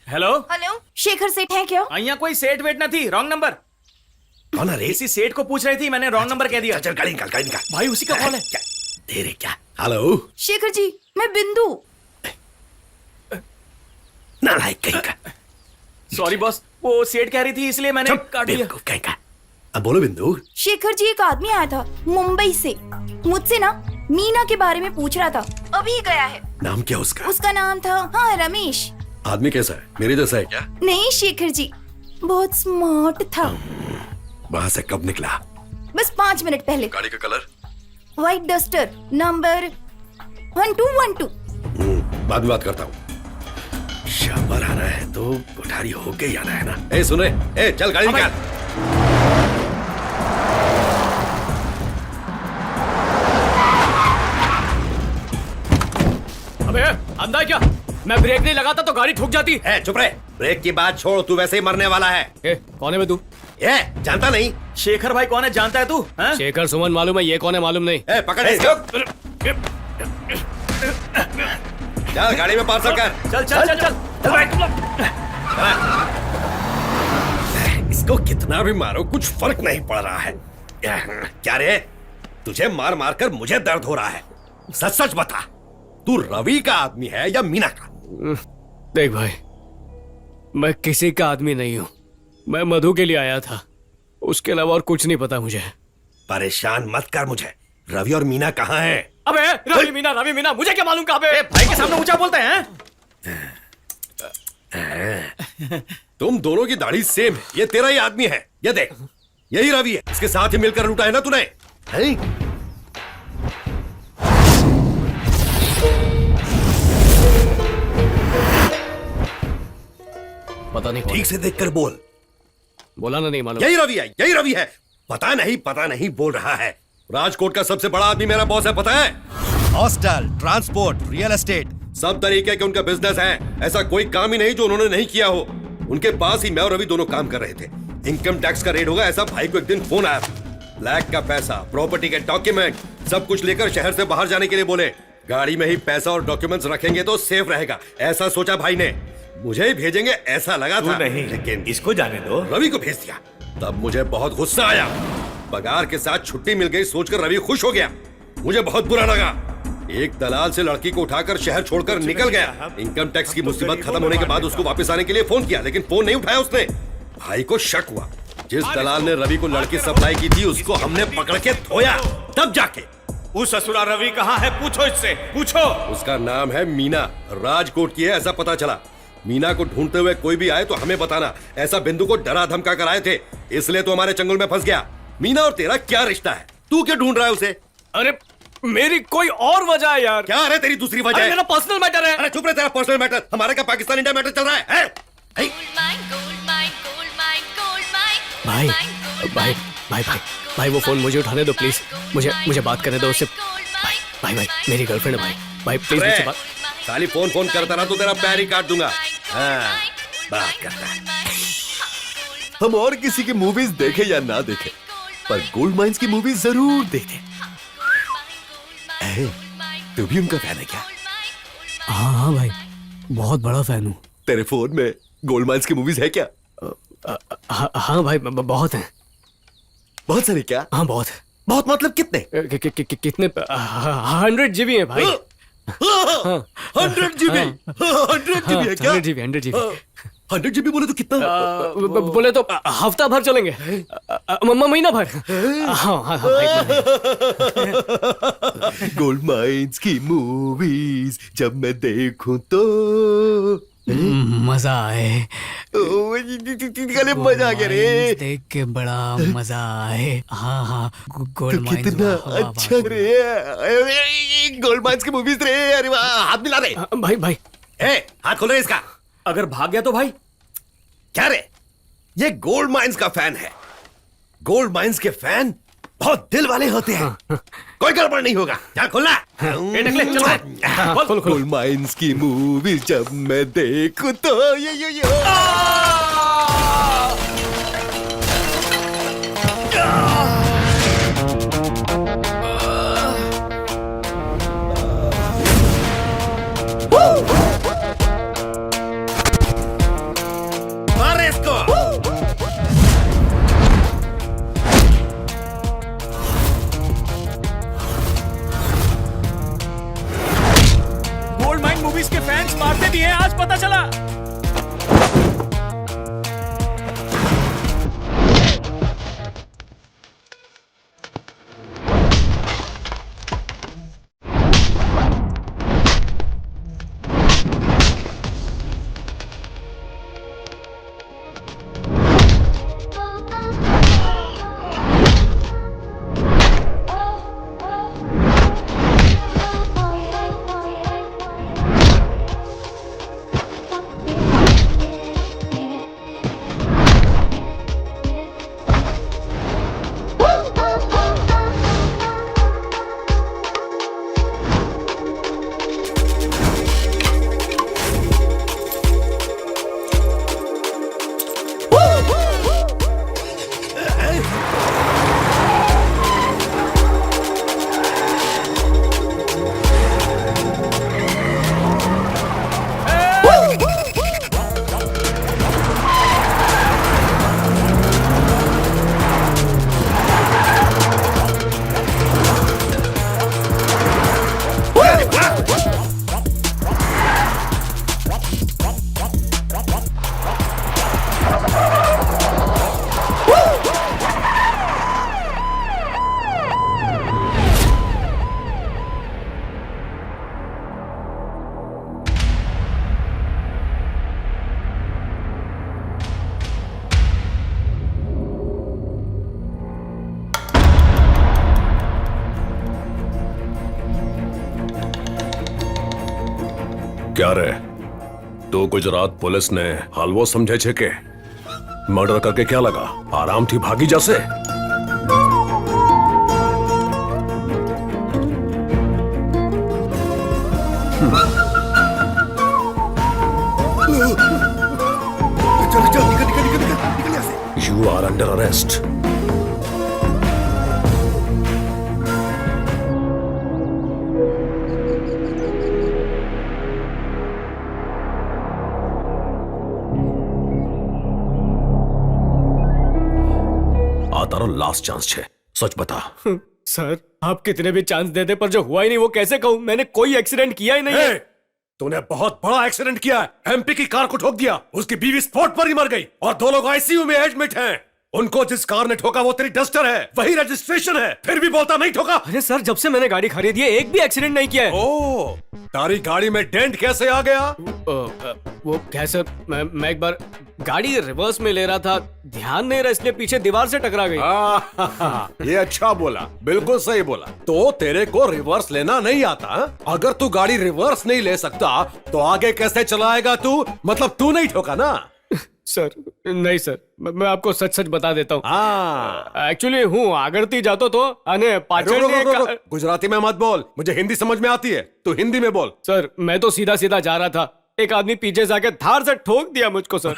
हेलो हेलो, शेखर सेठ है क्या? यहाँ कोई सेठ वेट न थी, रॉन्ग नंबर। कौन है रे? इसी सेठ को पूछ रही थी, मैंने रॉन्ग नंबर कह दिया। चल गाड़ी निकाल, गाड़ी निकाल। भाई उसी का कॉल है। दे रे क्या? हेलो शेखर जी, मैं बिंदु। नालायक कहीं का। सॉरी बॉस, वो सेठ कह रही थी इसलिए मैंने काट दिया। बेवकूफ कहीं का। अब बोलो बिंदु। शेखर जी, एक आदमी आया था मुंबई से, मुझसे ना मीना के बारे में पूछ रहा था। अभी गया है। नाम क्या उसका? उसका नाम था, हाँ, रमेश। आदमी कैसा है? मेरे जैसा है क्या? नहीं शेखर जी, बहुत स्मार्ट था। वहां से कब निकला? बस 5 मिनट पहले। गाड़ी का कलर? White duster, number 1212। बाद में बात करता हूँ। शाबार आना है तो कोठारी होके ही आना है ना। ए सुन रहे, ए चल गाड़ी निकाल। अबे अंधा क्या? मैं ब्रेक नहीं लगाता तो गाड़ी ठुक जाती। ए चुप रहे, ब्रेक की बात छोड़, तू वैसे ही मरने वाला है। ए, कौन है बे तू? ए जानता नहीं? शेखर भाई कौन है जानता है तू? हाँ? शेखर सुमन मालूम है, ये कौन है मालूम नहीं। ए पकड़ इसको। चल गाड़ी में पार्सल कर। चल चल चल चल, चल भाई तुम लोग। इसको कितना भी मारो कुछ फर्क नहीं पड़ रहा है। क्या रे, तुझे मार मार कर मुझे दर्द हो रहा है। सच सच बता, तू रवि का आदमी है या मीना का? देख भाई, मैं किसी का आदमी नहीं हूँ। मैं मधु के लिए आया था, उसके अलावा और कुछ नहीं पता मुझे। परेशान मत कर मुझे। रवि और मीना कहाँ हैं? अबे रवि मीना मुझे क्या मालूम कहाँ पे? भाई के सामने ऊंचा बोलते हैं। तुम दोनों की दाढ़ी सेम है, ये तेरा ही आदमी है। ये देख, यही रवि है, इसके साथ ही मिलकर लूटा है ना तूने? हैं? पता नहीं। ठीक से देखकर बोल। बोला ना, नहीं मालूम। यही रवि है। पता नहीं बोल रहा है। राजकोट का सबसे बड़ा आदमी मेरा बॉस है, पता है? हॉस्टल, ट्रांसपोर्ट, रियल एस्टेट, सब तरीके के उनका बिजनेस है। ऐसा कोई काम ही नहीं जो उन्होंने नहीं किया हो। उनके पास ही मैं और रवि दोनों काम कर रहे थे। इनकम टैक्स का रेड होगा ऐसा भाई को एक दिन फोन आया। ब्लैक का पैसा, प्रॉपर्टी के डॉक्यूमेंट सब कुछ लेकर शहर से बाहर जाने के लिए बोले। गाड़ी में ही पैसा और डॉक्यूमेंट्स रखेंगे तो सेफ रहेगा, ऐसा सोचा भाई ने। मुझे ही भेजेंगे ऐसा लगा था, लेकिन इसको जाने दो। रवि को भेज दिया। तब मुझे बहुत गुस्सा आया। पगार के साथ छुट्टी मिल गई सोचकर रवि खुश हो गया। मुझे बहुत बुरा लगा। एक दलाल से लड़की को उठाकर शहर छोड़कर निकल गया। इनकम टैक्स की मुसीबत खत्म होने के बाद उसको वापस आने के लिए फोन किया, लेकिन फोन नहीं उठाया उसने। भाई को शक हुआ। जिस दलाल ने रवि को लड़की सप्लाई की थी उसको हमने पकड़ के धोया। तब जाके उस ससुरा रवि कहाँ है? पूछो इससे, पूछो। उसका नाम है मीना, राजकोट की है ऐसा पता चला। मीना को ढूंढते हुए कोई भी आए तो हमें बताना। ऐसा बिंदु को डरा धमका कर आए थे, इसलिए तो हमारे चंगुल में फंस गया। मीना और तेरा क्या रिश्ता है? तू क्यों ढूंढ रहा है उसे? अरे मेरी कोई और वजह है यार। क्या है तेरी दूसरी वजह? अरे मेरा पर्सनल मैटर है। अरे चुप रहे, तेरा पर्सनल मैटर। हमारा क्या पाकिस्तान इंडिया मैटर चल रहा है? हे? भाई भाई भाई भाई भाई वो फोन मुझे उठाने दो प्लीज। मुझे बात करने दो उससे। भाई भाई भाई मेरी गर्लफ्रेंड है भाई। भाई प्लीज अरे, मुझसे बात। खाली फोन करता रहा तो तेरा पैर ही काट दूंगा। हाँ, बात करता है। हम और किसी की मूवीज देखे या ना देखे, पर गोल्ड माइंस की मूवीज जरूर देखे। तू भी उनका फैन है क्या? हाँ भाई, बहुत बड़ा फैन हूँ। तेरे फोन में गोल्ड माइंस की मूवीज है क्या? हाँ भाई बहुत हैं। बहुत सारी क्या? हाँ बहुत। बहुत मतलब कितने? कितने? 100 GB है भाई। 100 GB? 100 GB है क्या? 100 GB 100 GB। 100 GB बोले तो कितना? बोले तो हफ्ता भर चलेंगे। महीना भर। हाँ हाँ भाई। गोल्ड माइंस की मूवीज जब मैं देखूं तो मजा आए। गले मजा आ गया रे। देख के बड़ा मजा आए। हाँ हाँ गोल्ड तो माइंस। कितना अच्छा रे। गोल्ड माइंस की मूवीज रे। अरे वाह, हाथ मिला दे भाई भाई। हाथ खोल रहे इसका। अगर भाग गया तो भाई? क्या रे, ये गोल्ड माइंस का फैन है। गोल्ड माइंस के फैन बहुत दिल वाले होते हैं। कोई गड़बड़ नहीं होगा। क्या खोलना? गोल्ड माइंस की मूवी जब मैं देखूं तो ये मारे इसको। गोल्ड माइन मूवीज के फैंस मारते भी हैं, आज पता चला। क्या रे, तो गुजरात पुलिस ने हलवो समझे छे के मर्डर करके क्या लगा? आराम थी भागी जैसे। चल निकल यहाँ से। You are under arrest. तारा लास्ट चांस छे, सच बता। सर आप कितने भी चांस दे दे, पर जो हुआ ही नहीं वो कैसे कहूँ? मैंने कोई एक्सीडेंट किया ही नहीं है। तूने बहुत बड़ा एक्सीडेंट किया है। एमपी की कार को ठोक दिया, उसकी बीवी स्पॉट पर ही मर गई और 2 लोग आईसीयू में एडमिट हैं। उनको जिस कार ने ठोका वो तेरी डस्टर है, वही रजिस्ट्रेशन है, फिर भी बोलता नहीं ठोका। अरे सर, जब से मैंने गाड़ी खरीदी है एक भी एक्सीडेंट नहीं किया है। ओ, तारी गाड़ी में डेंट कैसे आ गया? वो क्या सर, मैं एक बार गाड़ी रिवर्स में ले रहा था, ध्यान नहीं रहा, इसलिए पीछे दीवार से टकरा गई। ये अच्छा बोला, बिल्कुल सही बोला। तो तेरे को रिवर्स लेना नहीं आता? अगर तू गाड़ी रिवर्स नहीं ले सकता तो आगे कैसे चलाएगा तू? मतलब तू नहीं ठोका ना? सर नहीं सर, मैं आपको सच सच बता देता हूँ। हाँ, एक्चुअली हूँ आगरती जातो तो अने पाछळ रुक, ने रुक, रुक, रुक। गुजराती में मत बोल, मुझे हिंदी समझ में आती है, तू हिंदी में बोल। सर मैं तो सीधा सीधा जा रहा था, एक आदमी पीछे से आके धार से ठोक दिया मुझको सर,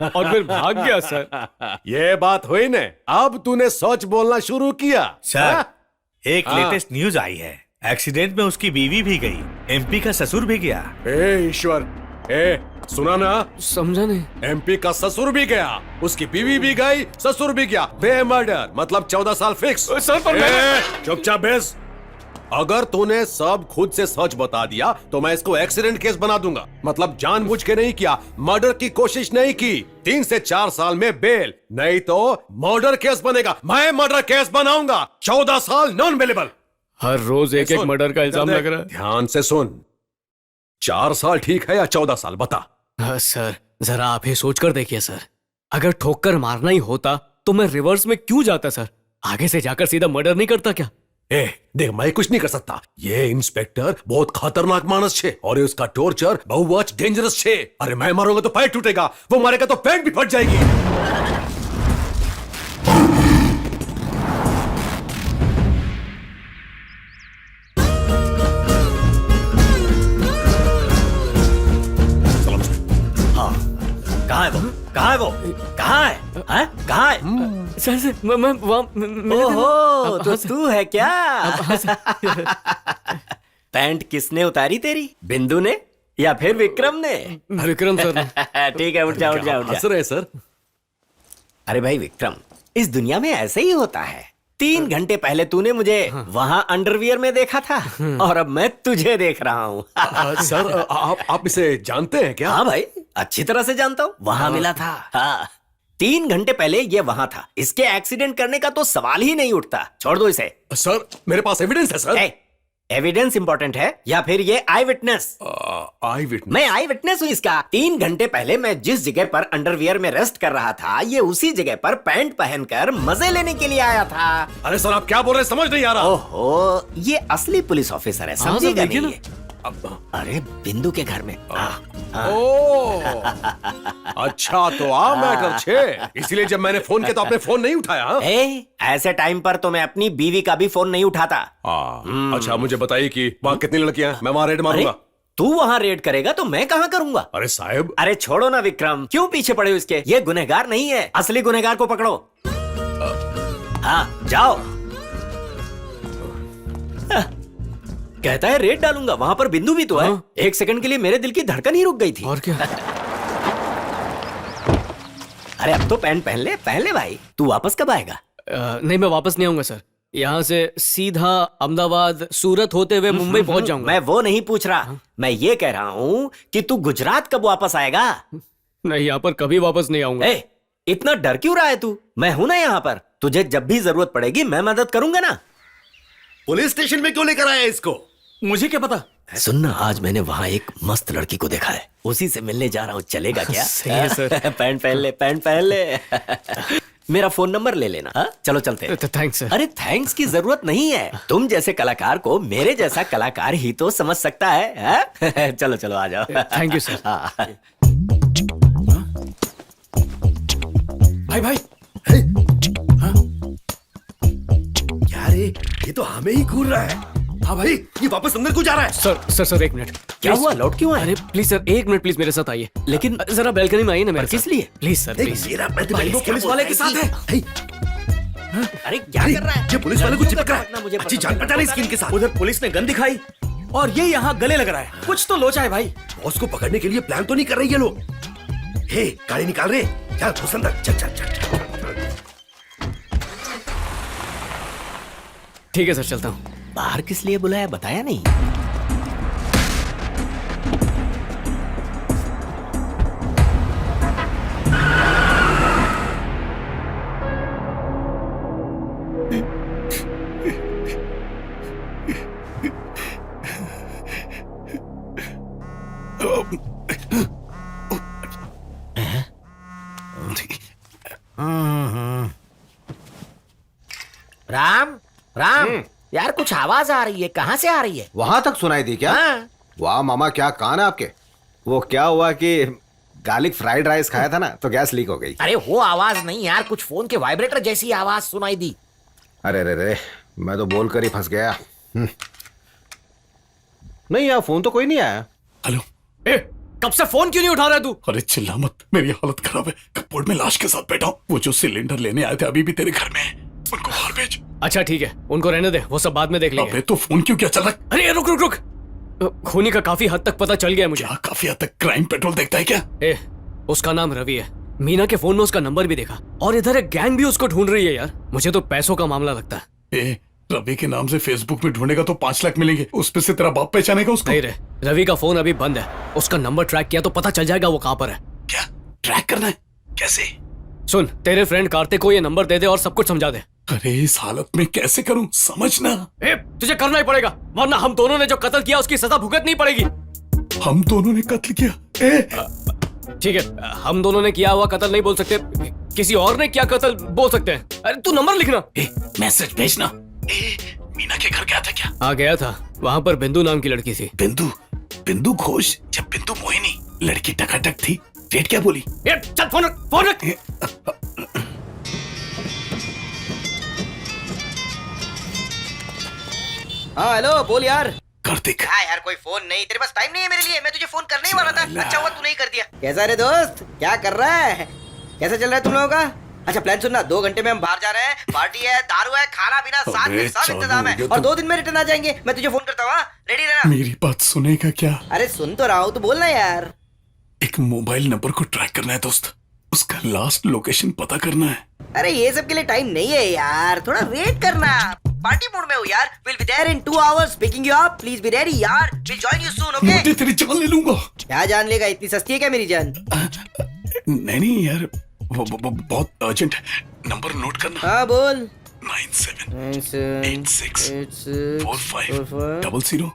और फिर भाग गया सर। ये बात हुई ने, अब तूने सच बोलना शुरू किया। सर, एक हाँ। लेटेस्ट न्यूज आई है, एक्सीडेंट में उसकी बीवी भी गई, एमपी का ससुर भी गया। ए ईश्वर, ए सुना ना? समझा नहीं। एमपी का ससुर भी गया, उसकी बीवी भी गई, ससुर भी गया, बे मर्डर, मतलब 14 साल फिक्स। सर पर चुपचाप बेस। अगर तूने सब खुद से सच बता दिया तो मैं इसको एक्सीडेंट केस बना दूंगा, मतलब जानबूझ के नहीं किया, मर्डर की कोशिश नहीं की, 3 से 4 साल में बेल, नहीं तो मर्डर केस बनेगा, मैं मर्डर केस बनाऊंगा, 14 साल नॉन बेलेबल। हर रोज एक एक मर्डर का इल्जाम लग रहा है। ध्यान से सुन, 4 साल ठीक है या 14 साल, बता। हाँ सर, जरा आप ही सोच कर देखिए सर, अगर ठोकर मारना ही होता तो मैं रिवर्स में क्यों जाता सर, आगे से जाकर सीधा मर्डर नहीं करता क्या? ए देख, मैं कुछ नहीं कर सकता, ये इंस्पेक्टर बहुत खतरनाक मानस छे और उसका टॉर्चर बहुत डेंजरस छे। अरे मैं मारूंगा तो पैर टूटेगा, वो मारेगा तो पैंट भी फट जाएगी। कहाँ है वो? कहाँ है वो? कहाँ है? हैं? कहाँ है? सर मैं ओहो, तो तू है क्या? पैंट किसने उतारी तेरी? बिंदु ने या फिर विक्रम ने? विक्रम सर। ठीक है, उठ जा उठ जा उठ हंस जा। रहे सर? अरे भाई विक्रम, इस दुनिया में ऐसे ही होता है। 3 घंटे पहले तूने मुझे वहां अंडरवियर में देखा था और अब मैं तुझे देख रहा हूँ। सर आप इसे जानते हैं क्या? हाँ भाई, अच्छी तरह से जानता हूँ, वहां मिला था। हाँ, 3 घंटे पहले ये वहां था, इसके एक्सीडेंट करने का तो सवाल ही नहीं उठता। छोड़ दो इसे। सर मेरे पास एविडेंस है सर। एविडेंस इंपॉर्टेंट है या फिर ये आई विटनेस? आई विटनेस? मैं आई विटनेस हूँ इसका। 3 घंटे पहले मैं जिस जगह पर अंडरवियर में रेस्ट कर रहा था, ये उसी जगह पर पैंट पहनकर मजे लेने के लिए आया था। अरे सर आप क्या बोल रहे हैं, समझ नहीं आ रहा। ओहो, ये असली पुलिस ऑफिसर है, समझेगा नहीं ये। अरे बिंदु के घर में। ओ, अच्छा तो आ मैटर छे, इसीलिए जब मैंने फोन किया तो आपने फोन नहीं उठाया। ऐसे टाइम पर तो मैं अपनी बीवी का भी फोन नहीं उठाता। अच्छा मुझे बताइए कि वहाँ कितनी लड़कियां हैं, मैं वहाँ रेड मारूंगा। तू वहाँ रेड करेगा तो मैं कहाँ करूंगा? अरे साहब। अरे छोड़ो ना विक्रम, क्यों पीछे पड़े हो इसके? ये गुनहगार नहीं है, असली गुनहगार को पकड़ो। हाँ जाओ। कहता है रेड डालूंगा, वहां पर बिंदु भी तो है। 1 सेकंड के लिए मेरे दिल की धड़कन ही रुक गई थी। और क्या? अरे अब तो पैंट पहन ले भाई। तू वापस कब आएगा? नहीं मैं वापस नहीं आऊंगा सर, यहाँ से सीधा अहमदाबाद सूरत होते हुए मुंबई पहुंच जाऊंगा। मैं वो नहीं पूछ रहा, मैं ये कह रहा हूँ कि तू गुजरात कब वापस आएगा? नहीं, यहाँ पर कभी वापस नहीं आऊंगा। इतना डर क्यों रहा है तू? मैं हूं ना यहाँ पर, तुझे जब भी जरूरत पड़ेगी मैं मदद करूंगा ना। पुलिस स्टेशन में क्यों लेकर आया इसको? मुझे क्या पता। सुनना, आज मैंने वहाँ एक मस्त लड़की को देखा है, उसी से मिलने जा रहा हूँ, चलेगा क्या? सही है सर। पैंट पहन ले। मेरा फोन नंबर ले लेना। हा? चलो चलते हैं। Thanks sir. अरे थैंक्स की जरूरत नहीं है, तुम जैसे कलाकार को मेरे जैसा कलाकार ही तो समझ सकता है, हा? चलो चलो आ जाओ। Thank you sir. भाई क्या रे, ये तो हमें ही घूर रहा है। हाँ भाई, ये वापस अंदर क्यों जा रहा है? Sir 1 minute. क्या हुआ, लौट क्यों आए? अरे प्लीज सर 1 मिनट प्लीज मेरे साथ आइए। लेकिन जरा बैल्कनी में आइए ना मेरे। किस लिए? Please sir please. पुलिस वाले के साथ है। अरे क्या कर रहा है? ये पुलिस वाले को चिपक रहा है। मुझे अच्छी जान पहचान है इसकी इनके साथ। उधर पुलिस ने गन दिखाई और ये यहाँ गले लग रहा है, कुछ तो लोचा है भाई। बॉस को पकड़ने के लिए प्लान तो नहीं कर रही ये लोग। हे, गाड़ी निकाल रहे, चल घुस अंदर, चल। ठीक है सर, चलता हूँ। बाहर किस लिए बुलाया बताया नहीं? राम राम यार कुछ आवाज आ रही है, कहाँ से आ रही है? वहां तक सुनाई दी क्या? हाँ। वाह मामा, क्या कान है आपके। वो क्या हुआ कि गार्लिक फ्राइड राइस खाया था ना, तो गैस लीक हो गई। अरे वो आवाज नहीं यार, कुछ फोन के वाइब्रेटर जैसी आवाज सुनाई दी। अरे रे रे, मैं तो बोल कर ही फंस गया। नहीं यार, फोन तो कोई नहीं आया। हेलो। ए, कब से फोन क्यों नहीं उठा रहा तू? अरे चिल्ला मत, मेरी हालत खराब है। कपबोर्ड में लाश के साथ बैठा हूँ। वो जो सिलेंडर लेने आए थे अभी भी तेरे घर में है, उनको बाहर भेज। अच्छा ठीक है, उनको रहने दे, वो सब बाद में देख लेंगे। अबे तो फोन क्यों क्या चल रहा है? अरे रुक रुक रुक, खूनी का काफी हद तक पता चल गया है मुझे। क्या काफी हद तक क्राइम पेट्रोल देखता है क्या? ए, उसका नाम रवि है। मीना के फोन में उसका नंबर भी देखा, और इधर एक गैंग भी उसको ढूंढ रही है यार। मुझे तो पैसों का मामला लगता है। ए, रवि के नाम से फेसबुक में ढूंढेगा तो 5 लाख मिलेंगे, उसपे से तेरा बाप पहचानेगा उसको? नहीं रे, रवि का फोन अभी बंद है। उसका नंबर ट्रैक किया तो पता चल जाएगा वो कहाँ पर है। क्या ट्रैक करना है? कैसे? सुन, तेरे फ्रेंड कार्तिक को ये नंबर दे दे और सब कुछ समझा दे। अरे इस हालत में कैसे करूं, समझना। ए, तुझे करना ही पड़ेगा, वरना हम दोनों ने जो कत्ल किया उसकी सजा भुगतनी पड़ेगी। हम दोनों ने कत्ल किया? ठीक है, हम दोनों ने किया हुआ कत्ल नहीं बोल सकते, किसी और ने किया कत्ल बोल सकते हैं। अरे तू नंबर लिखना। मैसेज भेजना। मीना के घर गया था क्या? हाँ गया था, वहाँ पर बिंदु नाम की लड़की थी। बिंदु घोष या बिंदु मोहिनी? लड़की टकाटक थी। डेट क्या बोली? चल फोन रख, फोन रख। हाँ हेलो, बोल यार। कार्तिक। हाँ यार, कोई फोन नहीं, तेरे पास टाइम नहीं है मेरे लिए, मैं तुझे फोन करने ही वाला था। अच्छा हुआ तू नहीं कर दिया। कैसा रे दोस्त, क्या कर रहा है? कैसा चल रहा है तुम लोगों का? अच्छा प्लान सुनना, 2 घंटे में हम बाहर जा रहे हैं, पार्टी है, दारू है, खाना पीना साथ में, सब इंतजाम है, और 2 दिन में रिटर्न आ जाएंगे। मैं तुझे फोन करता हूँ, रेडी रहना। मेरी बात सुनेगा क्या? अरे सुन तो रहा हूँ, तो बोलना यार। एक मोबाइल नंबर को ट्रैक करना है दोस्त, उसका लास्ट लोकेशन पता करना है। अरे ये सब के लिए टाइम नहीं है यार, थोड़ा वेट करना। पार्टी मूड में हो यार। Will be there in 2 hours picking you up, please be ready यार। Will join you soon, okay? मुझे तेरी जान ले लूंगा। क्या जान लेगा, इतनी सस्ती है क्या मेरी जान? नहीं यार, वो बहुत अर्जेंट है। नंबर नोट करना। हाँ बोल। 9786450052।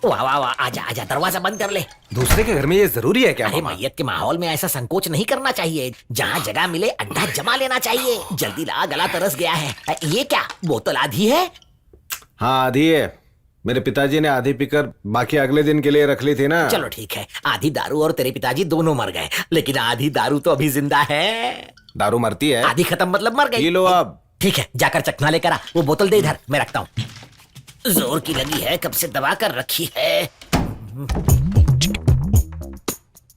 वाह वाह वाह, आजा आजा, दरवाजा बंद कर ले। दूसरे के घर में ये जरूरी है क्या? अरे मैयत के माहौल में ऐसा संकोच नहीं करना चाहिए, जहाँ जगह मिले अड्डा जमा लेना चाहिए। जल्दी ला, गला तरस गया है। ये क्या, बोतल आधी है? हाँ आधी है, मेरे पिताजी ने आधी पीकर बाकी अगले दिन के लिए रख ली थी ना। चलो ठीक है, आधी दारू और तेरे पिताजी दोनों मर गए, लेकिन आधी दारू तो अभी जिंदा है। दारू मरती है? आधी खत्म मतलब मर गई। पी लो अब। ठीक है, जाकर चखना लेकर आ। वो बोतल दे इधर, मैं रखता हूँ। जोर की लगी है, कब से दबा कर रखी है।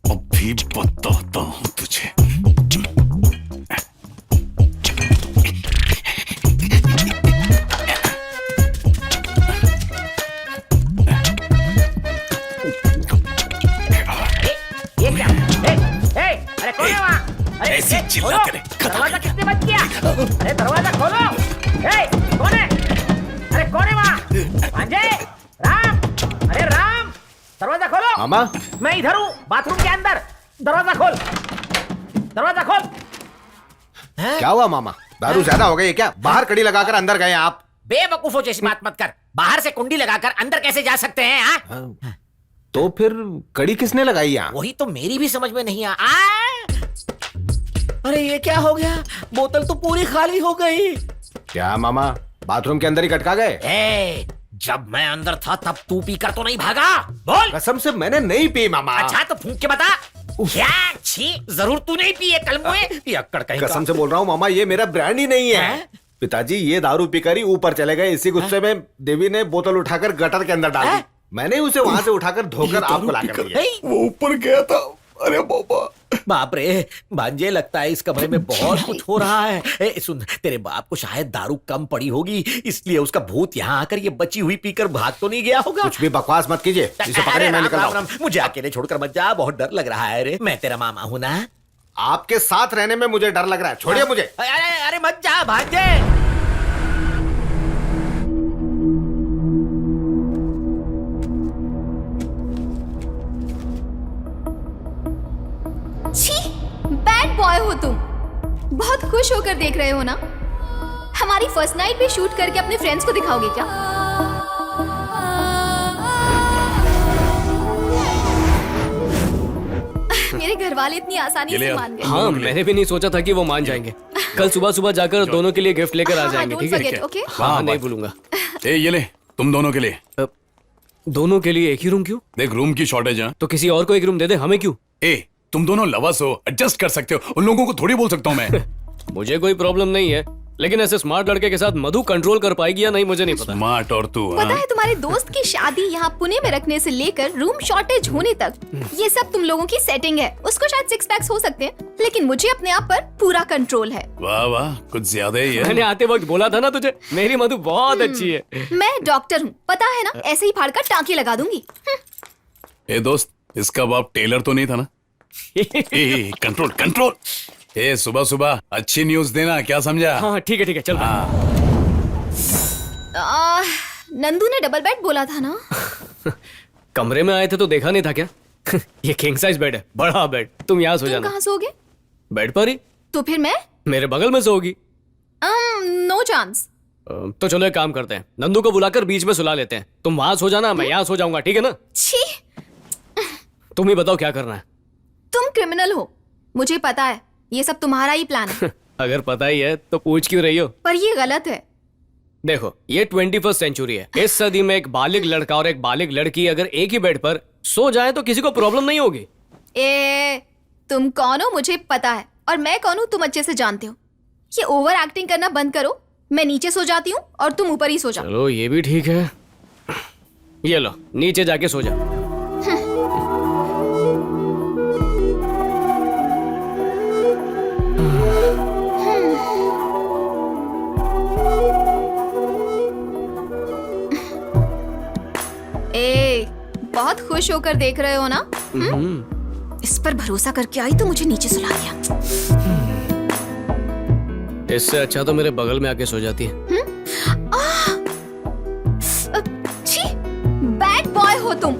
अभी बताता हूँ तुझे। ये क्या? अरे कौन है वहाँ? अरे ऐसे चिल्ला करे। दरवाजा किसने बंद किया? अरे दरवाजा खोलो। कौन है? अरे कौन है वहाँ? भांजे, राम, अरे राम, दरवाजा खोलो। मामा, मैं इधर हूँ, बाथरूम के अंदर। दरवाजा खोल, दरवाजा खोल। क्या हुआ मामा? दारू ज्यादा हो गई है क्या? बाहर कड़ी लगाकर अंदर गए आप। बेवकूफों जैसी बात मत कर। बाहर से कुंडी लगाकर अंदर कैसे जा सकते हैं? हाँ? तो फिर कड़ी किसने लगाई यहाँ? वही तो मेरी भी समझ में नहीं अरे ये क्या हो गया? बोतल तो पूरी खाली हो गई। क्या मामा, बाथरूम के अंदर ही कटका गए? जब मैं अंदर था तब तू पीकर तो नहीं भागा? बोल। कसम से मैंने नहीं पी मामा। अच्छा तो फूंक के बता। क्या? छी, जरूर तू नहीं पिए कल मुए। कसम से बोल रहा हूँ मामा, ये मेरा ब्रांड ही नहीं है। पिताजी ये दारू पीकर ही ऊपर चले गए, इसी गुस्से में देवी ने बोतल उठाकर गटर के अंदर डाल दी। मैंने उसे वहां से उठाकर धोकर आपको लाकर दिया। वो ऊपर गया था। अरे बाबा, बाप रे भांजे, लगता है इस कमरे में बहुत कुछ हो रहा है। सुन, तेरे बाप को शायद दारू कम पड़ी होगी, इसलिए उसका भूत यहाँ आकर ये बची हुई पीकर भाग तो नहीं गया होगा। कुछ भी बकवास मत कीजिए, इसे पकड़े मैं निकल रहा हूं। मुझे अकेले छोड़कर मत जा, बहुत डर लग रहा है रे। मैं तेरा मामा हूँ ना। आपके साथ रहने में मुझे डर लग रहा है, छोड़िए मुझे। अरे मत जा भांजे। छी, बैड बॉय हो तुम। बहुत खुश होकर देख रहे हो ना? हमारी फर्स्ट नाइट भी शूट करके अपने फ्रेंड्स को दिखाओगे क्या? मेरे घर वाले इतनी आसानी से मान गए। हाँ, मैंने भी नहीं सोचा था कि वो मान जाएंगे। कल सुबह सुबह जाकर दोनों के लिए गिफ्ट लेकर आ हाँ, जाएंगे, don't ठीक है? forget, okay? हाँ, नहीं भूलूंगा। ए ये ले, तुम दोनों के लिए। दोनों के लिए एक ही रूम क्यों? देख रूम की शॉर्टेज है। तो किसी और को एक रूम दे दे, हमें क्यों? ए तुम दोनों लवर्स हो, एडजस्ट कर सकते हो, उन लोगों को थोड़ी बोल सकता हूँ मैं। मुझे कोई प्रॉब्लम नहीं है, लेकिन ऐसे स्मार्ट लड़के के साथ मधु कंट्रोल कर पाएगी या नहीं मुझे नहीं पता। स्मार्ट और तू पता है तुम्हारे दोस्त की शादी यहाँ पुणे में रखने से लेकर रूम शॉर्टेज होने तक ये सब तुम लोगों की सेटिंग है। उसको शायद 6 पैक्स हो सकते हैं, लेकिन मुझे अपने आप पर पूरा कंट्रोल है। वाह वाह, कुछ ज्यादा ही है। मैंने आते वक्त बोला था ना तुझे, मेरी मधु बहुत अच्छी है। मैं डॉक्टर हूँ, पता है ना, ऐसे ही फाड़ कर टाँके लगा दूंगी। ए दोस्त, इसका बाप टेलर तो नहीं था ना? ए कंट्रोल कंट्रोल। ए सुबह सुबह अच्छी न्यूज देना, क्या समझा? हाँ ठीक है चल। नंदू ने डबल बेड बोला था ना। कमरे में आए थे तो देखा नहीं था क्या? ये किंग साइज बेड है, बड़ा बेड। तुम यहाँ सो तुम जाना। कहाँ सोगे? बेड पर ही। तो फिर मैं? मेरे बगल में सोगी। No chance. तो चलो एक काम करते हैं, नंदू को बुलाकर बीच में सुला लेते हैं। तुम वहां सो जाना, मैं यहाँ सो जाऊंगा, ठीक है ना? छी, तुम ही बताओ क्या करना है। तुम क्रिमिनल हो, मुझे पता है। ये सब तुम्हारा ही प्लान है। अगर पता ही है तो पूछ क्यों रही हो? पर ये गलत है। देखो, ये 21st सेंचुरी है। इस सदी में एक बालिग लड़का और एक बालिग लड़की अगर एक ही बेड पर सो जाए तो किसी को प्रॉब्लम नहीं होगी। तुम कौन हो मुझे पता है, और मैं कौन हूँ तुम अच्छे से जानते हो। ये ओवर एक्टिंग करना बंद करो। मैं नीचे सो जाती हूँ और तुम ऊपर ही सो जाओ। चलो ये भी ठीक है। ये लो, नीचे जाके सो जाओ। बहुत खुश होकर देख रहे हो ना? इस पर भरोसा करके आई तो मुझे नीचे सुला दिया। इससे अच्छा तो मेरे बगल में आके सो जाती है। छी, बैड बॉय हो तुम।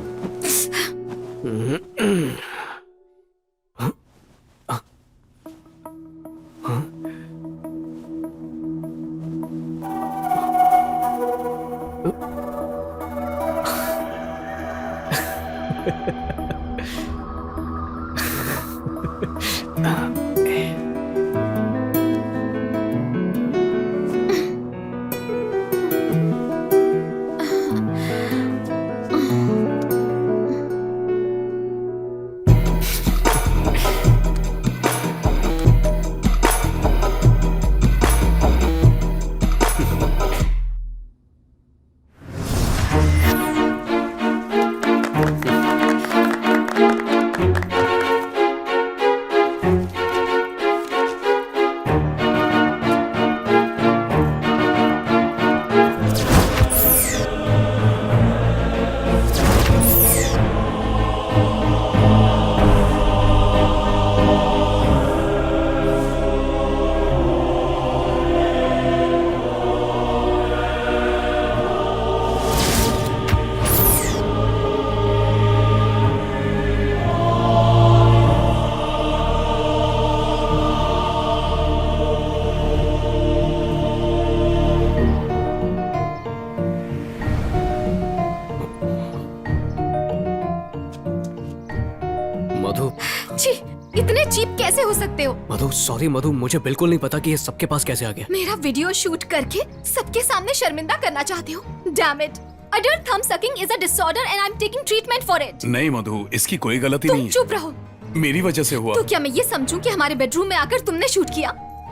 मधु, छी, इतने चीप कैसे हो सकते हो? मधु सॉरी मधु, मुझे बिल्कुल नहीं पता कि ये सबके पास कैसे आ गया। मेरा वीडियो शूट करके सबके सामने शर्मिंदा करना चाहते हो? Damn it! Adult thumb sucking is a disorder and I'm taking treatment for it. नहीं मधु, इसकी कोई गलती तुम नहीं है। चुप रहो। मेरी वजह से हुआ। तो क्या मैं ये समझूं कि हमारे बेडरूम में आकर तुमने शूट किया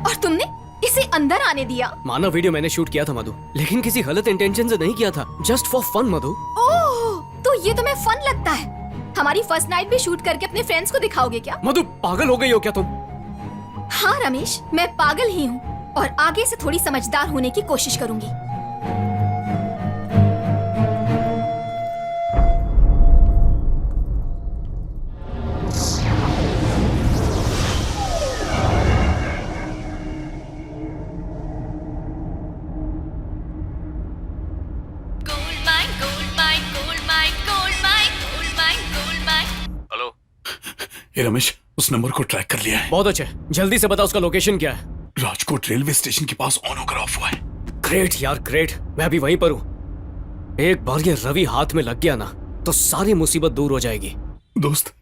और तुमने इसे अंदर आने दिया? माना वीडियो मैंने शूट किया था मधु, लेकिन किसी गलत इंटेंशन से नहीं किया था। जस्ट फॉर फन मधु। ओह, तो ये तुम्हें फन लगता है? हमारी फर्स्ट नाइट भी शूट करके अपने फ्रेंड्स को दिखाओगे क्या? मधु पागल हो गई हो क्या तुम? हाँ रमेश, मैं पागल ही हूँ और आगे से थोड़ी समझदार होने की कोशिश करूंगी। ये रमेश, उस नंबर को ट्रैक कर लिया है। बहुत अच्छे, जल्दी से बता उसका लोकेशन क्या है। राजकोट रेलवे स्टेशन के पास ऑन होकर ऑफ हुआ है। ग्रेट यार ग्रेट, मैं अभी वहीं पर हूँ। एक बार ये रवि हाथ में लग गया ना तो सारी मुसीबत दूर हो जाएगी। दोस्त,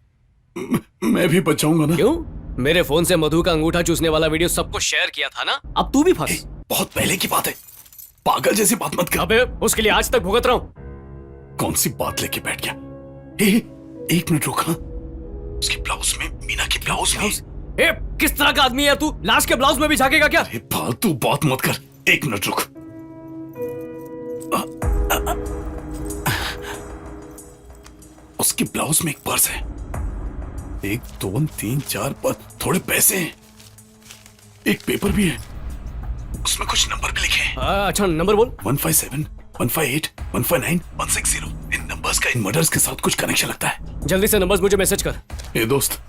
मैं भी बचाऊंगा ना? क्यों? मेरे फोन से मधु का अंगूठा चूसने वाला वीडियो सबको शेयर किया था ना, अब तू भी फंस। बहुत पहले की बात है, पागल जैसी बात मत कर। अबे उसके लिए आज तक भुगत रहा हूँ। कौन सी बात लेके बैठ गया? एक मिनट रुक। हाँ, उसकी ब्लाउज में, मीना की ब्लाउज में। ए, किस तरह का आदमी है तू? लाश के ब्लाउज में भी झाकेगा क्या? फालतू बात मत कर, एक मिनट रुक। उसकी ब्लाउज में एक पर्स है, 1 2 3 4 5 थोड़े पैसे हैं, एक पेपर भी है, उसमें कुछ नंबर भी लिखे हैं। अच्छा नंबर बोल। 157 158 159 160। इन नंबर्स का इन मर्डर्स के साथ कुछ कनेक्शन लगता है। जल्दी से नंबर्स मुझे मैसेज कर। ए दोस्त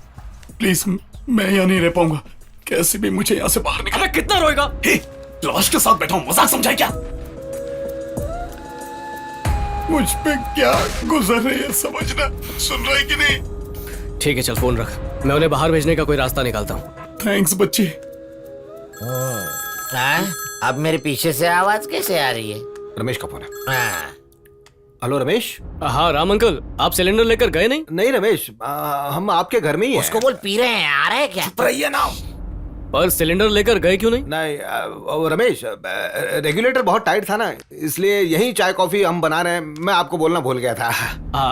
प्लीज, मैं यहाँ नहीं रह पाऊंगा, कैसे भी मुझे यहाँ से बाहर निकाल। कितना रोएगा? लाश के साथ बैठा हूँ, मजाक समझा क्या? मुझ पे क्या गुजर रही है समझना, सुन रहा है कि नहीं? ठीक है चल फोन रख, मैं उन्हें बाहर भेजने का कोई रास्ता निकालता हूँ। थैंक्स बच्चे। अब मेरे पीछे से आवाज कैसे आ रही है? रमेश का फोन है। हाँ। हेलो रमेश। हाँ राम अंकल, आप सिलेंडर लेकर गए नहीं? नहीं रमेश, हम आपके घर में ही हैं। उसको बोल पी रहे हैं, आ रहे हैं क्या? चुप रहिए ना। पर सिलेंडर लेकर गए क्यों नहीं? नहीं रमेश, रेगुलेटर बहुत टाइट था ना, इसलिए यही चाय कॉफी हम बना रहे हैं, मैं आपको बोलना भूल गया था।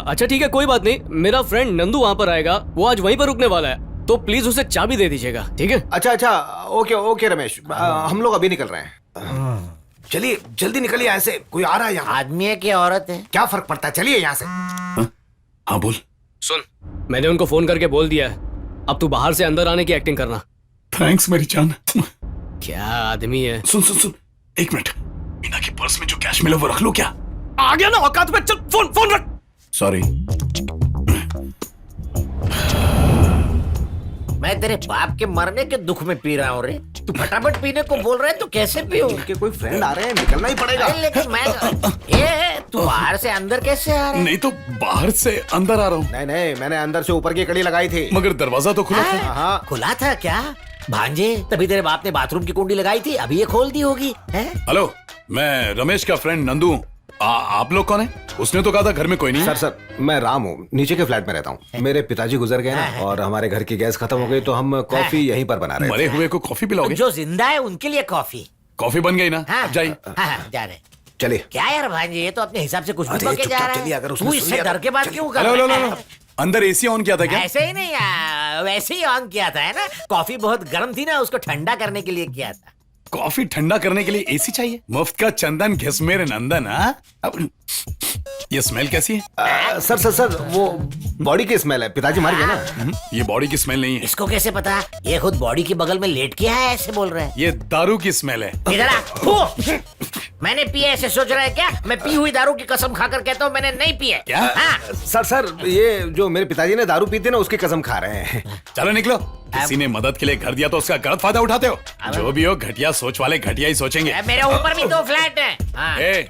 अच्छा ठीक है, कोई बात नहीं। मेरा फ्रेंड नंदू वहाँ पर आएगा, वो आज वहीं पर रुकने वाला है, तो प्लीज उसे चाबी दे दीजिएगा, ठीक है? अच्छा ओके ओके रमेश, हम लोग अभी निकल रहे हैं। चलिए जल्दी निकलिए, यहाँ से कोई आ रहा है यहाँ। आदमी है कि औरत है? क्या फर्क पड़ता है, चलिए यहाँ से। हाँ बोल। सुन, मैंने उनको फोन करके बोल दिया है, अब तू बाहर से अंदर आने की एक्टिंग करना। थैंक्स मेरी जान। क्या आदमी है। सुन, एक मिनट, मीना के पर्स में जो कैश मिला वो रख लो क्या? आ गया ना औकात में, चल फोन रख। सॉरी। मैं तेरे बाप के मरने के दुख में पी रहा हूँ रे, तू फटाफट पीने को बोल रहा है तो कैसे पीऊं? उनके कोई फ्रेंड आ रहे हैं, निकलना ही पड़ेगा। लेकिन मैं तू बाहर से अंदर कैसे आ रहा है? नहीं तो बाहर से अंदर आ रहा हूँ। नहीं, मैंने अंदर से ऊपर की कड़ी लगाई थी, मगर दरवाजा तो खुला था। हाँ खुला था क्या भांजे? तभी तेरे बाप ने बाथरूम की कुंडी लगाई थी, अभी ये खोल दी होगी। हेलो, मैं रमेश का फ्रेंड नंदू हूँ। आप लोग कौन है? उसने तो कहा था घर में कोई नहीं। सर मैं राम हूँ, नीचे के फ्लैट में रहता हूँ। मेरे पिताजी गुजर गए ना, और हमारे घर की गैस खत्म हो गई, तो हम कॉफी यहीं पर बना रहे हैं। मरे हुए को कॉफी पिलाओगे? जो जिंदा है उनके लिए कॉफी। कॉफी बन गई ना? अब जाइए। जा रहे। चलिए। क्या यार भांजे, ये तो अपने हिसाब से कुछ भी अरे बके जा रहा चलिए, अगर है। उसने तू इससे डर के बात क्यों कर हेलो, रहा है? अंदर एसी ऑन किया था क्या? ऐसे ही नहीं वैसे ही ऑन किया था, है ना? कॉफी बहुत गर्म थी ना, उसको ठंडा करने के लिए किया था। कॉफी ठंडा करने के लिए एसी चाहिए? मुफ्त का चंदन घिस मेरे नंदन। अब ये स्मेल कैसी है? सर वो बॉडी की स्मेल है, पिताजी मर गए ना। ये बॉडी की स्मेल नहीं है। इसको कैसे पता? ये खुद बॉडी के बगल में लेट किया है, ऐसे बोल रहे हैं। ये दारू की स्मेल है। इधर आ। मैंने पिया ऐसे सोच रहा है क्या? मैं पी हुई दारू की कसम खाकर कहता हूँ मैंने नहीं पिया। क्या? सर ये जो मेरे पिताजी ने दारू पी थी ना, उसकी कसम खा रहे हैं। चलो निकलो, किसी ने मदद के लिए घर दिया तो उसका गलत फायदा उठाते हो। जो भी हो, घटिया सोच वाले घटिया ही सोचेंगे। मेरे ऊपर भी 2 फ्लैट है।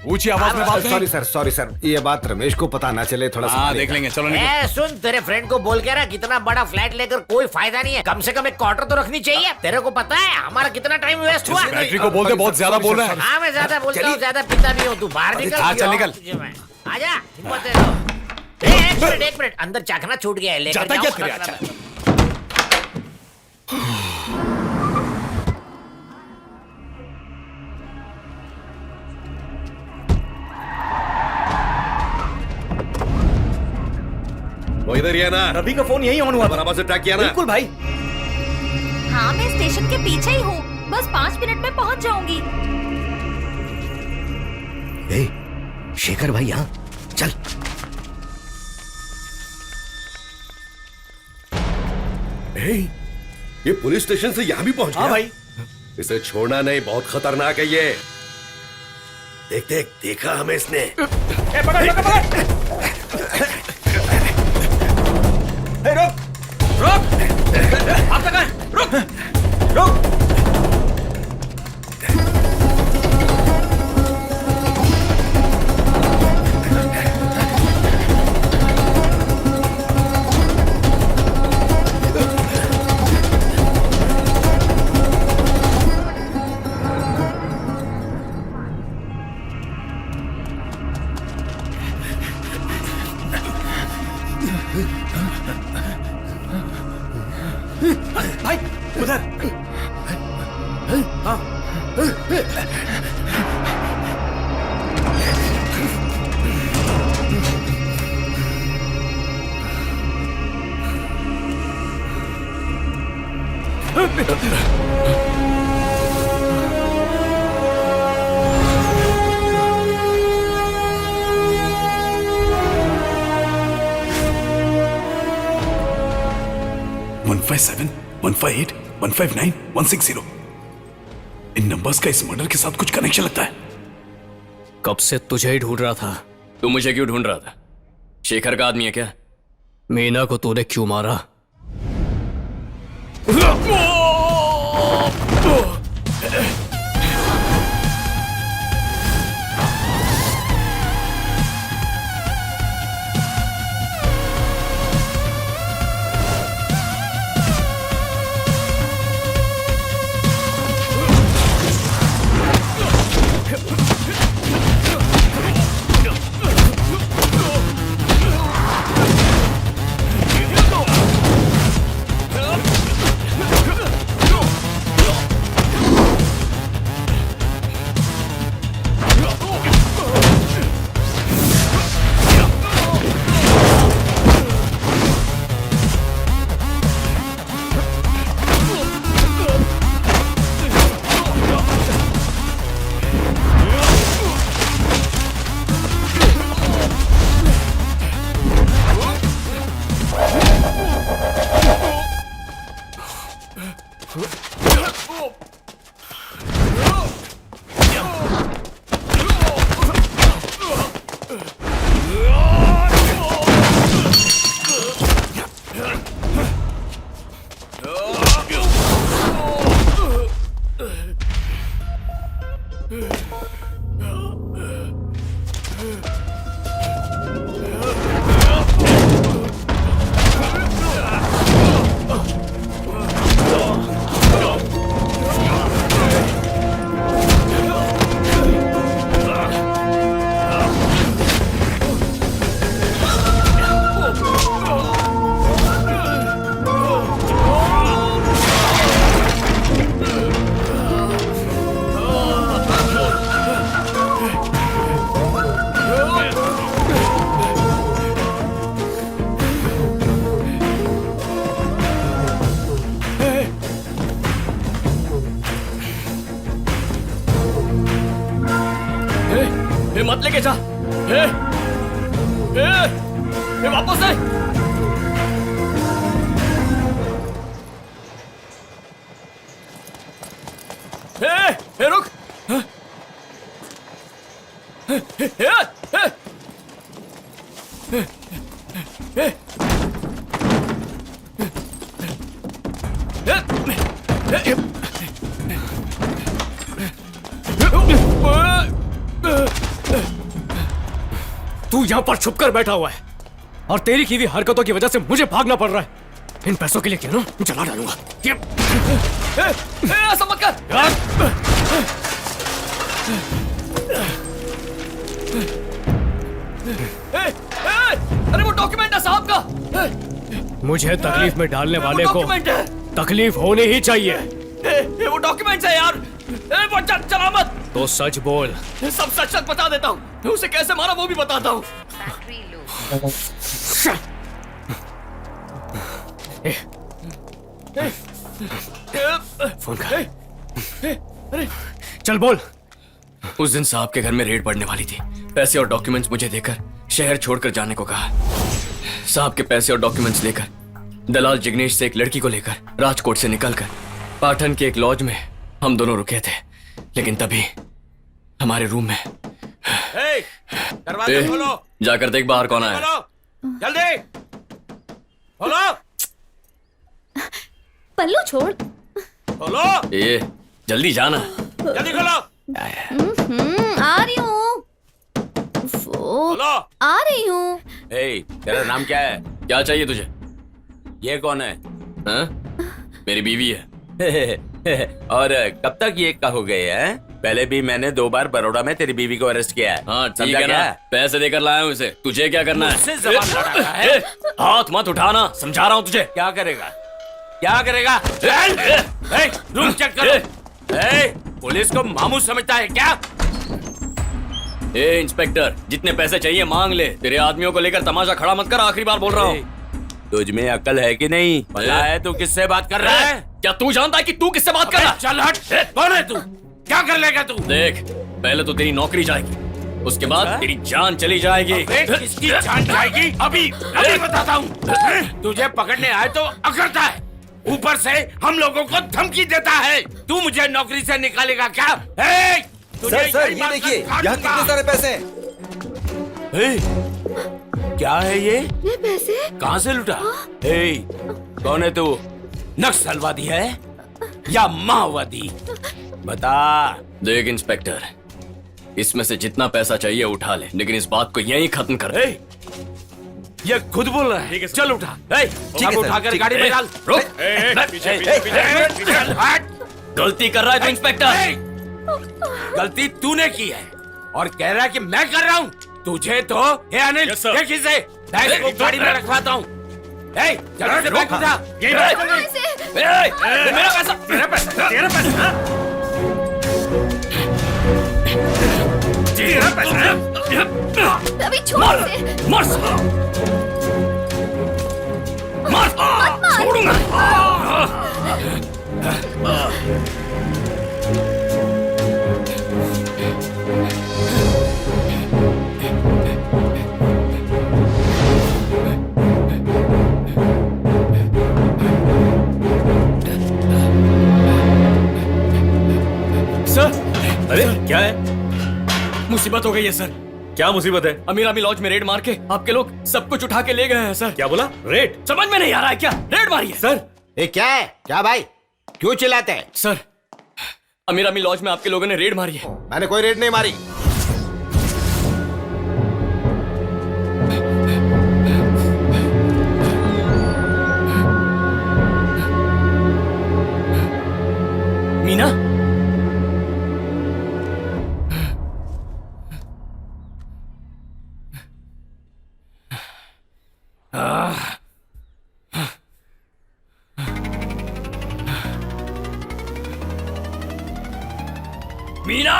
ऊंची आवाज में बात करें। सॉरी सर, ये बात रमेश को पता ना चले, थोड़ा सा देख लेंगे। चलो निकलो। सुन, तेरे फ्रेंड को बोल के रहा, कितना बड़ा फ्लैट लेकर कोई फायदा नहीं है, कम से कम एक क्वार्टर तो रखनी चाहिए। तेरे को पता है हमारा कितना टाइम वेस्ट हुआ? बैटरी को बोलते बहुत ज्यादा बोल रहे हैं। हाँ मैं ज्यादा बोलता हूँ, ज्यादा पीता नहीं हूँ। तू बाहर निकल। चल निकल। आजा, हिम्मत है तो। एक मिनट, अंदर चाकना छूट गया है, लेकर जाता क्या तेरे? जाओ। अच्छा वो इधर ही है ना? रवि का फोन यही ऑन हुआ था। बराबर से ट्रैक किया ना? बिल्कुल भाई। हाँ मैं स्टेशन के पीछे ही हूँ, बस 5 मिनट में पहुँच जाऊंगी। शेखर भाई यहाँ चल। ये पुलिस स्टेशन से यहाँ भी पहुंच गया? हाँ भाई। इसे छोड़ना नहीं, बहुत खतरनाक है ये। देख देखा हमें इसने। रुक आप तक आए, रुक। उधर। हाँ। 157, 158, 159, 160। इन नंबर्स का इस मर्डर के साथ कुछ कनेक्शन लगता है। कब से तुझे ही ढूंढ रहा था। तू मुझे क्यों ढूंढ रहा था? शेखर का आदमी है क्या? मीना को तूने क्यों मारा? मत लेके जा। वापस आ। रुक। तू यहाँ पर छुपकर बैठा हुआ है और तेरी की हुई हरकतों की वजह से मुझे भागना पड़ रहा है। इन पैसों के लिए क्या ना जला डालूंगा। ऐसा मत कर। अरे वो डॉक्यूमेंट है साहब का। मुझे तकलीफ में डालने वाले को तकलीफ होनी ही चाहिए। वो डॉक्यूमेंट्स है यार। चला मत। तो सच बोल। सब सच सच बता देता हूँ। उसे कैसे मारा वो भी बताता हूँ। फोन कर। चल बोल। उस दिन साहब के घर में रेड पड़ने वाली थी। पैसे और डॉक्यूमेंट्स मुझे देकर शहर छोड़कर जाने को कहा। साहब के पैसे और डॉक्यूमेंट्स लेकर दलाल जिग्नेश से एक लड़की को लेकर राजकोट से निकलकर पाटन के एक लॉज में हम दोनों रुके थे। लेकिन तभी हमारे रूम में दरवाजा खोलो। जाकर देख बाहर कौन आया। जल्दी खोलो। पल्लू छोड़। खोलो। ए जल्दी जाना। जल्दी खोलो। आ रही हूँ। आ रही हूँ। तेरा नाम क्या है? क्या चाहिए तुझे? ये कौन है? मेरी बीवी है। और कब तक ये का हो गए हैं? पहले भी मैंने 2 बार बड़ौदा में तेरी बीवी को अरेस्ट किया है। हाँ ठीक है ना। पैसे देकर लाया हूँ इसे। तुझे क्या करना है? जबान लड़ा रहा है। हाथ मत उठाना, समझा रहा हूँ तुझे। क्या करेगा? क्या करेगा? रूम चेक करो। पुलिस को मामूल समझता है क्या? ए इंस्पेक्टर, जितने पैसे चाहिए मांग ले। तेरे आदमियों को लेकर तमाशा खड़ा मत कर, आखिरी बार बोल रहा हूँ। तुझ में अकल है कि नहीं? भला है तू किससे बात कर रहा है? क्या तू जानता है कि तू किससे बात कर रहा है? चल हट। कौन है तू? क्या कर लेगा तू? देख, पहले तो तेरी नौकरी जाएगी, उसके बाद तेरी जान चली जाएगी। किसकी जान जाएगी? अभी बताता हूँ। तुझे पकड़ने आए तो अकड़ता है, ऊपर से हम लोगों को धमकी देता है। तू मुझे नौकरी से निकालेगा क्या? सर ये देखिए, यहाँ कितने सारे पैसे हैं। क्या है ये पैसे कहाँ से लुटा? कौन है तू? नक्सलवादी है या माओवादी? बता। देख इंस्पेक्टर, इसमें से जितना पैसा चाहिए उठा ले, लेकिन इस बात को यहीं खत्म कर दे। ये खुद बोल रहा है। चल उठा। अब उठाकर गाड़ी में डाल। गलती कर रहा है तू इंस्पेक्टर। गलती तूने की है और कह रहा है कि मैं कर रहा हूँ। तुझे तो हे अनिल, देख इसे, मैं इसको गाड़ी में रखवाता हूँ। जल्दी से बैग उठा। मेरा पैसा, तेरा पैसा, तेरा पैसा, तेरा पैसा। अभी छोड़ दे। मार छोड़ूंगा। सर, अरे क्या है? मुसीबत हो गई है सर। क्या मुसीबत है? अमीरामी लॉज में रेड मार के आपके लोग सब कुछ उठा के ले गए हैं सर। क्या बोला? रेड? समझ में नहीं आ रहा है क्या? रेड मारी है सर। ये क्या है? क्या भाई, क्यों चिल्लाते हैं? सर, अमीरामी लॉज में आपके लोगों ने रेड मारी है। मैंने कोई रेड नहीं मारी। मीना, मीना!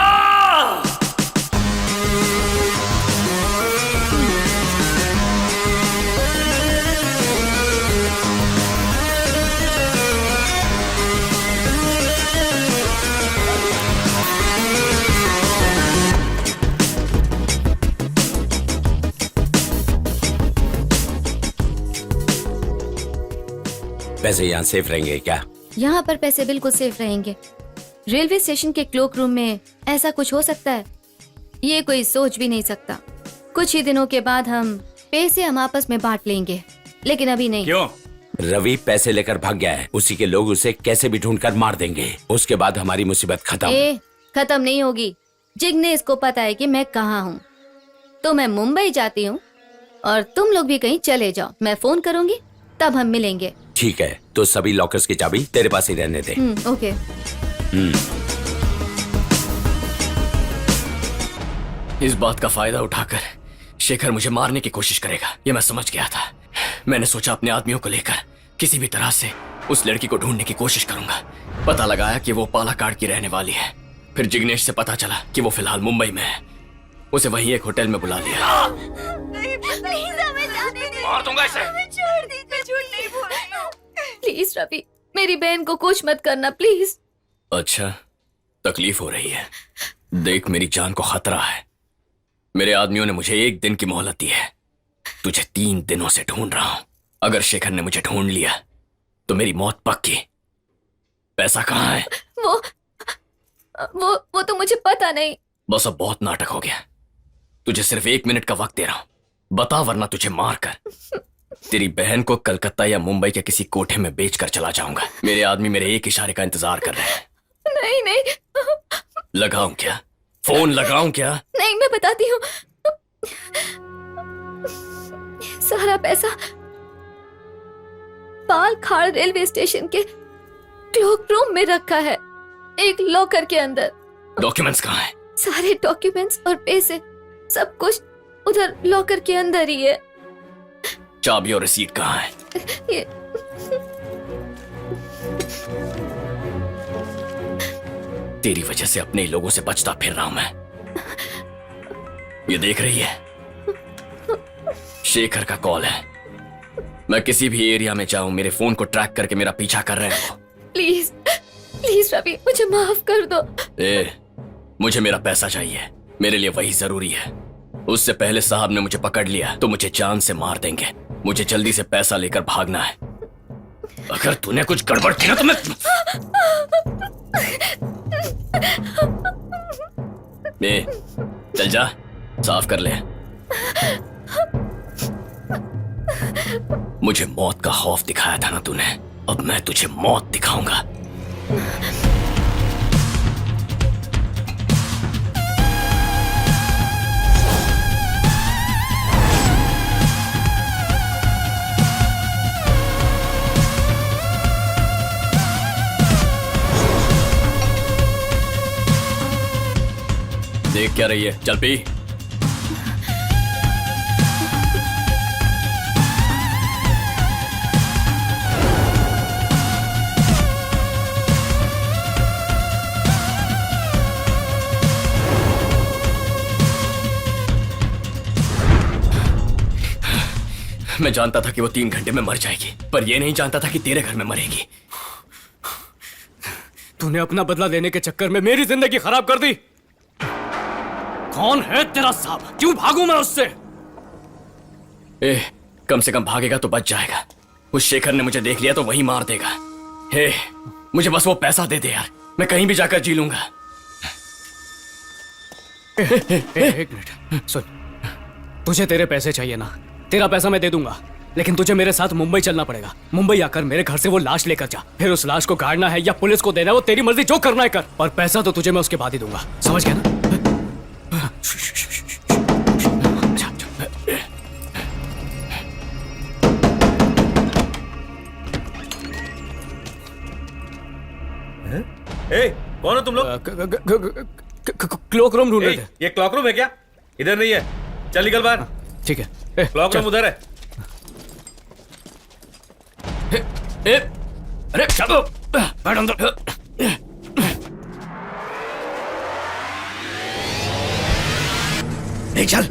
पैसे यहाँ सेफ रहेंगे क्या? यहाँ पर पैसे बिल्कुल सेफ रहेंगे। रेलवे स्टेशन के क्लोक रूम में ऐसा कुछ हो सकता है, ये कोई सोच भी नहीं सकता। कुछ ही दिनों के बाद पैसे हम आपस में बांट लेंगे, लेकिन अभी नहीं। क्यों? रवि पैसे लेकर भाग गया है, उसी के लोग उसे कैसे भी ढूंढकर मार देंगे। उसके बाद हमारी मुसीबत खत्म। खत्म नहीं होगी। जिग्नेश को पता है कि मैं कहाँ हूँ, तो मैं मुंबई जाती हूँ और तुम लोग भी कहीं चले जाओ। मैं फोन करूंगी, तब हम मिलेंगे। ठीक है, तो सभी लॉकर्स की चाबी तेरे पास ही रहने दे। ओके। इस बात का फायदा उठाकर शेखर मुझे मारने की कोशिश करेगा, ये मैं समझ गया था। मैंने सोचा अपने आदमियों को लेकर किसी भी तरह से उस लड़की को ढूंढने की कोशिश करूंगा। पता लगाया कि वो पालाकाड की रहने वाली है। फिर जिग्नेश से पता चला कि वो फिलहाल मुंबई में है। उसे वहीं एक होटल में बुला लिया। मार दूंगा इसे। छोड़ दीजिए, झूठ नहीं बोल रही हूँ। प्लीज रवि, मेरी बहन को कुछ मत करना प्लीज। अच्छा, तकलीफ हो रही है। देख, मेरी जान को खतरा है। मेरे आदमियों ने मुझे 1 दिन की मोहलत दी है। तुझे 3 दिनों से ढूंढ रहा हूं। अगर शेखर ने मुझे ढूंढ लिया तो मेरी मौत पक्की। पैसा कहाँ है? वो तो मुझे पता नहीं। बस अब बहुत नाटक हो गया। तुझे सिर्फ 1 मिनट का वक्त दे रहा हूं, बता वरना तुझे मारकर तेरी बहन को कलकत्ता या मुंबई के किसी कोठे में बेचकर चला जाऊंगा। मेरे आदमी मेरे एक इशारे का इंतजार कर रहे हैं। नहीं। लगाऊं क्या? फोन लगाऊं क्या? नहीं, मैं बताती हूँ। सारा पैसा पालखाड़ रेलवे स्टेशन के क्लोक रूम में रखा है, एक लॉकर के अंदर। डॉक्यूमेंट्स कहाँ हैं? सारे डॉक्यूमेंट्स और पैसे सब कुछ उधर लॉकर के अंदर ही है। चाबी और रिसीट कहाँ है? ये तेरी वजह से अपने ही लोगों से बचता फिर रहा हूं मैं। ये देख रही है, शेखर का कॉल है। मैं किसी भी एरिया में जाऊं, मेरे फोन को ट्रैक करके मेरा पीछा कर रहे हैं वो। प्लीज प्लीज रवि, मुझे माफ कर दो। मुझे मेरा पैसा चाहिए, मेरे लिए वही जरूरी है। उससे पहले साहब ने मुझे पकड़ लिया तो मुझे जान से मार देंगे। मुझे जल्दी से पैसा लेकर भागना है। अगर तूने कुछ गड़बड़ की ना तो मैं चल जा, साफ कर ले। मुझे मौत का खौफ दिखाया था ना तूने, अब मैं तुझे मौत दिखाऊंगा। देख क्या रही है, चल पी। मैं जानता था कि वो 3 घंटे में मर जाएगी, पर यह नहीं जानता था कि तेरे घर में मरेगी। तूने अपना बदला लेने के चक्कर में मेरी जिंदगी खराब कर दी। कौन है तेरा साहब? क्यों भागूं मैं उससे? कम से कम भागेगा तो बच जाएगा। उस शेखर ने मुझे देख लिया तो वही मार देगा। मुझे बस वो पैसा दे दे यार, मैं कहीं भी जाकर जी लूंगा। एक मिनट सुन, तुझे तेरे पैसे चाहिए ना? तेरा पैसा मैं दे दूंगा, लेकिन तुझे मेरे साथ मुंबई चलना पड़ेगा। मुंबई आकर मेरे घर से वो लाश लेकर जा, फिर उस लाश को गाड़ना है या पुलिस को देना है, वो तेरी मर्जी, जो करना है कर। और पैसा तो तुझे मैं उसके बाद ही दूंगा, समझ गया ना? कौन हो तुम लोग? क्लॉक रूम ढूंढ रहे थे। ये क्लॉक रूम है क्या? इधर नहीं है, चल निकल बाहर। ठीक है, क्लॉक रूम उधर है। अरे चलो बैठ अंदर। चल।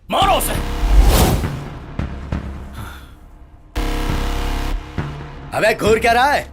मारो उसे। अबे घूर क्या रहा है?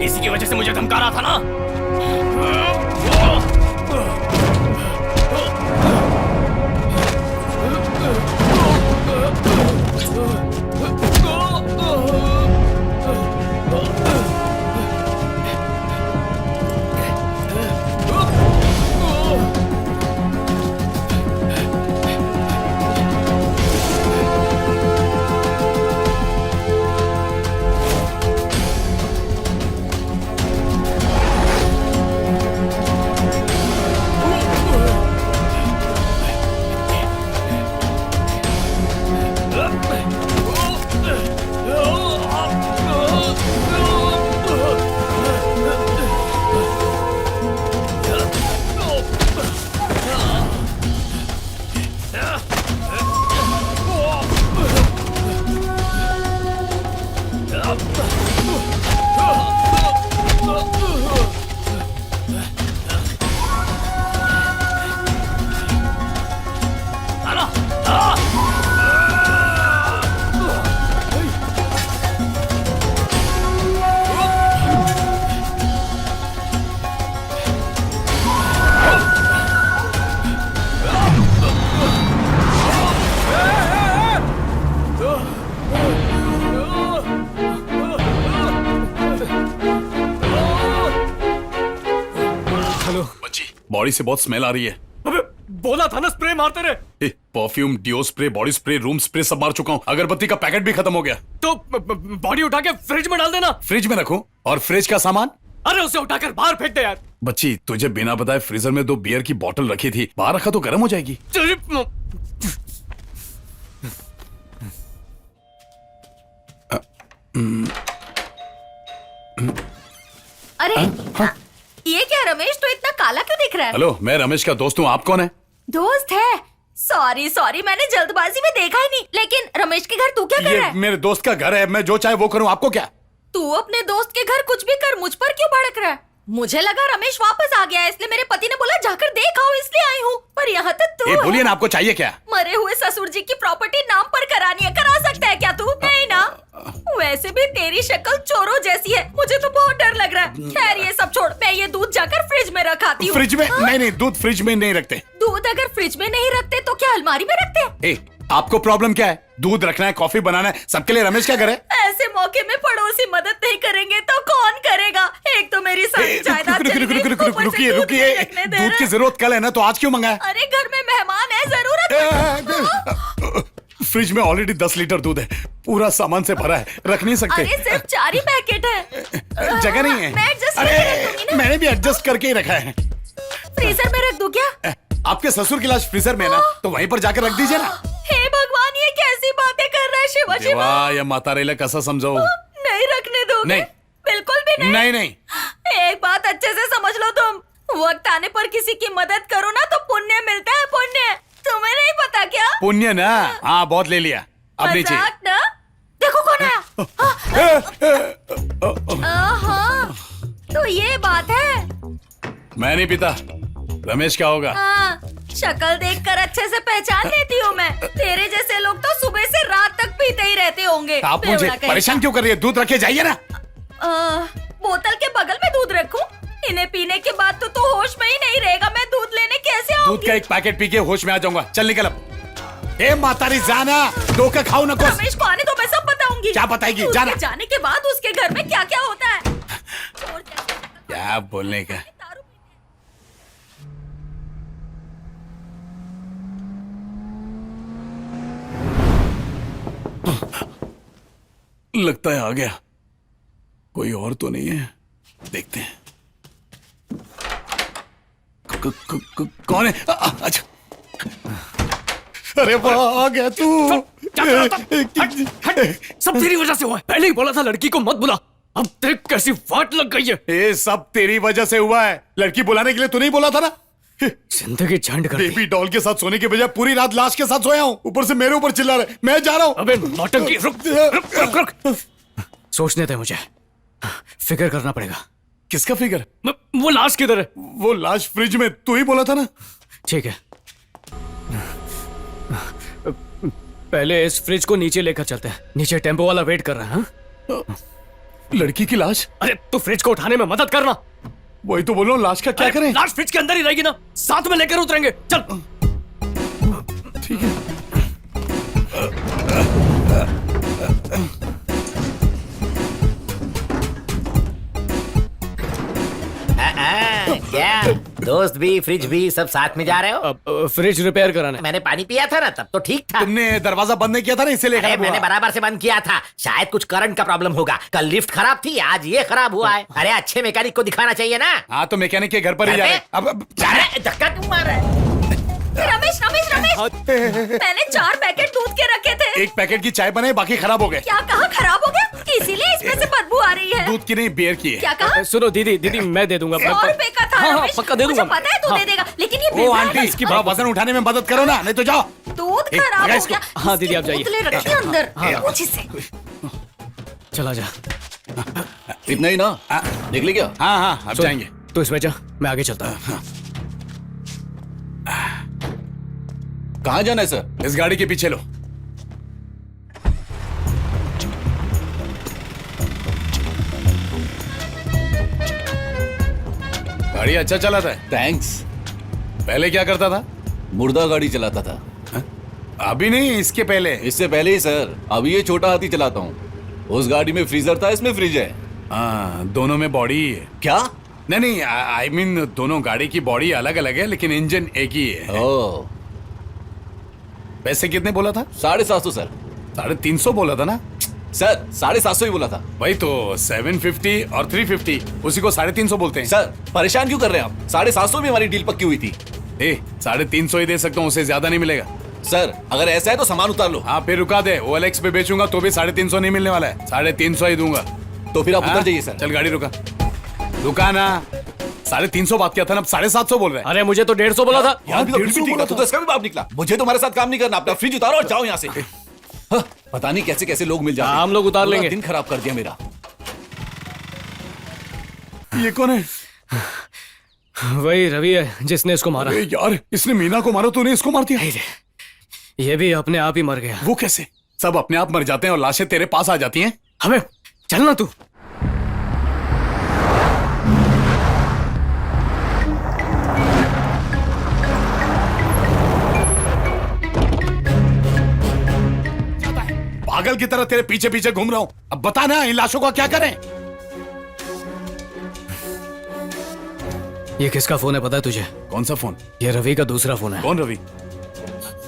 इसी की वजह से मुझे धमका रहा था ना। बॉडी से बहुत स्मेल आ रही है। अबे बोला था ना स्प्रे मारते रहे। Perfume, deo spray, body spray, room spray सब मार चुका हूँ। अगरबत्ती का पैकेट भी खत्म हो गया। तो बॉडी उठा के फ्रिज में डाल देना। फ्रिज में रखूं? और फ्रिज का सामान? अरे उसे उठाकर बाहर फेंक दे यार। बच्ची, तुझे बिना बताए फ्रीजर में 2 बियर की बोतल रखी थी, बाहर रखा तो गर्म हो जाएगी। अरे ये क्या रमेश, तो इतना काला क्यों दिख रहा है? हेलो, मैं रमेश का दोस्त हूँ। आप कौन है? दोस्त है? सॉरी मैंने जल्दबाजी में देखा ही नहीं। लेकिन रमेश के घर तू क्या कर रहा है? मेरे दोस्त का घर है, मैं जो चाहे वो करूँ, आपको क्या? तू अपने दोस्त के घर कुछ भी कर, मुझ पर क्यों भड़क रहा है? मुझे लगा रमेश वापस आ गया है, इसलिए मेरे पति ने बोला जाकर देख आओ, इसलिए आई हूँ। पर यहाँ तक तू बोलिए ना, आपको चाहिए क्या? मरे हुए ससुर जी की प्रॉपर्टी नाम पर करानी है, करा सकता है क्या तू? नहीं ना। वैसे भी तेरी शक्ल चोरों जैसी है, मुझे तो बहुत डर लग रहा है। खैर ये सब छोड़, मैं ये दूध जाकर फ्रिज में रखाती हूँ। फ्रिज में? नहीं, दूध फ्रिज में नहीं रखते। दूध अगर फ्रिज में नहीं रखते तो क्या अलमारी में रखते हैं? आपको प्रॉब्लम क्या है? दूध रखना है, कॉफी बनाना है, सबके लिए रमेश क्या करे? ऐसे मौके में पड़ोसी मदद नहीं करेंगे तो कौन करेगा? एक तो मेरी सारी जायदाद चली गई, ऊपर से दूध नहीं रखने दे दूध की रहा। जरूरत कल है ना, तो आज क्यों मंगाया? अरे घर में मेहमान है, जरूरत। फ्रिज में ऑलरेडी 10 लीटर दूध है, पूरा सामान से भरा है, रख नहीं सकते। अरे सिर्फ 4 ही पैकेट है। जगह नहीं है। मैं एडजस्ट करके रख दूंगी ना। मैंने भी एडजस्ट करके ही रखा है। फ्रीजर में रख दूं क्या? आपके ससुर की लाश फ्रीजर में है ना, तो वहीं पर जाकर रख दीजिए ना। हे भगवान, ये कैसी बातें कर रहा है शिवा शिवा? देवा या माता रेला कैसा समझो? नहीं रखने दोगे? नहीं, बिल्कुल भी नहीं। नहीं। एक बात अच्छे से समझ लो तुम, वक्त आने पर किसी की मदद करो ना तो पुण्य मिलता है, पुण्य। तुम्हें नहीं पता क्या? पुण्य ना? हाँ, बहुत ले लिया, अब नहीं चाहिए। मजाक ना? देखो कौन आया। हाँ, तो ये बात है। मैं नहीं पीता। रमेश क्या होगा? हाँ, शक्ल देखकर अच्छे से पहचान लेती हूँ मैं। तेरे जैसे लोग तो सुबह से रात तक पीते ही रहते होंगे। आप मुझे परेशान क्यों कर रही है? दूध रखे जाइए ना। बोतल के बगल में दूध रखूं? इन्हें पीने के बाद तो तू होश में ही नहीं रहेगा। मैं दूध लेने कैसे आऊंगी? दूध का एक पैकेट पी के होश में आ जाऊंगा। चल निकल अब। ए मातारी जाना, धोखा खाओ ना कुछ। रमेश को आने तो मैं सब बताऊंगी। क्या बताएगी? जाना। जाने के बाद उसके घर में क्या क्या होता है। क्या बोलने का? लगता है आ गया। कोई और तो नहीं है, देखते हैं। कौन है? अच्छा, अरे वाह आ गया तू। सब तेरी वजह से हुआ है। पहले ही बोला था लड़की को मत बुला, अब देख कैसी वाट लग गई है। ये सब तेरी वजह से हुआ है। लड़की बुलाने के लिए तू नहीं बोला था ना। जिंदगी झंड कर दी। बेबी डॉल के साथ सोने के बजाय पूरी रात लाश के साथ सोया हूँ। ऊपर से मेरे ऊपर चिल्ला रहे। मैं जा रहा हूँ। अबे नौटंकी, रुक रुक रुक रुक। सोचने दे मुझे, फिक्र करना पड़ेगा। किसका फिक्र? वो लाश किधर है? वो लाश फ्रिज में, तू ही बोला था ना। ठीक है, पहले इस फ्रिज को नीचे लेकर चलते हैं। नीचे टेम्पो वाला वेट कर रहा है। हाँ? लड़की की लाश? अरे तू फ्रिज को उठाने में मदद करना। वही तो बोल रहा हूँ, लाश का क्या करें? लाश फ्रिज के अंदर ही रहेगी ना, साथ में लेकर उतरेंगे। चल ठीक है। क्या दोस्त भी फ्रिज भी सब साथ में जा रहे हो? अब फ्रिज रिपेयर कराने। मैंने पानी पिया था ना, तब तो ठीक था। तुमने दरवाजा बंद नहीं किया था ना, इसीलिए अरे खराब हुआ। मैंने बराबर से बंद किया था। शायद कुछ करंट का प्रॉब्लम होगा। कल लिफ्ट खराब थी, आज ये खराब हुआ है। अरे अच्छे मैकेनिक को दिखाना चाहिए ना। हाँ तो मैकेनिक के घर पर ही जा रहे। अब जा रहे, धक्का क्यों मार रहा है? रमेश रमेश रमेश, मैंने 4 पैकेट दूध के रखे थे। एक पैकेट की चाय बनाई, बाकी खराब हो गए। क्या कहा खराब हो गया? इसीलिए इसमें से बदबू आ रही है। दूध की नहीं, बियर की है। क्या कहा? सुनो दीदी, दीदी मैं दे दूंगा। 100 रुपए का था। हाँ, रमेश, पक्का दे दूंगा। मुझे पता है तू दे देगा, लेकिन ये ओ बेवड़ा आंटी, है। इसकी वजन उठाने में मदद करो ना, नहीं तो जाओ। दूध एक, खराब लगा हो इसको। गया। हाँ, दीदी, आप जाइए। बोतलें रखी हैं अंदर। पूछ इससे। चला जा। इतना ही ना, निकले क्या? हाँ हाँ, अब सुन, जाएंगे। तू इसमें जा, मैं आगे चलता हूँ। कहाँ जाना है सर? इस गाड़ी के पीछे लो। गाड़ी अच्छा चलाता है। थैंक्स। पहले क्या करता था? मुर्दा गाड़ी चलाता था। अभी नहीं, इसके पहले। इससे पहले ही सर। अभी ये छोटा हाथी चलाता हूँ। उस गाड़ी में फ्रीजर था, इसमें फ्रिज है। हाँ, दोनों में बॉडी ही है। क्या? नहीं, आई मीन दोनों गाड़ी की बॉडी अलग अलग है, लेकिन इंजन एक ही है। ओह। पैसे कितने बोला था? 750 सर। 350 बोला था ना सर? 750 ही बोला था। वही तो, 750 और 350, उसी को 350 बोलते हैं। सर परेशान क्यों कर रहे हैं आप? 750 में हमारी डील पक्की हुई थी। 350 ही दे सकता हूँ, उससे ज्यादा नहीं मिलेगा। सर अगर ऐसा है तो सामान उतार लो। हाँ फिर रुका दे, OLX पे बेचूंगा तो भी 350 नहीं मिलने वाला है। 350 ही दूंगा। तो फिर आप उतर जाइए सर। चल गाड़ी रुका। रुका ना। 350 बात किया था ना, अब 750 बोल रहे हैं। अरे मुझे तो 150 बोला था। यहाँ भी तो 150 बोला था, तो इसका भी बाप निकला। मुझे तुम्हारे साथ काम नहीं करना। अपना फ्रिज उतारो और जाओ यहाँ से। हाँ, पता नहीं कैसे कैसे लोग मिल जाते हैं। हम लोग उतार पूरा लेंगे। दिन खराब कर दिया मेरा। ये कौन है? वही रवि है जिसने इसको मारा। यार, इसने मीना को मारा, तूने इसको मार दिया। ये भी अपने आप ही मर गया। वो कैसे? सब अपने आप मर जाते हैं और लाशें तेरे पास आ जाती हैं। हमें चलना तू। पागल की तरह तेरे पीछे पीछे घूम रहा हूं। अब बता ना, इन लाशों का क्या करें? ये किसका फोन है पता है तुझे? कौन सा फोन? ये रवि का दूसरा फोन है। कौन रवि?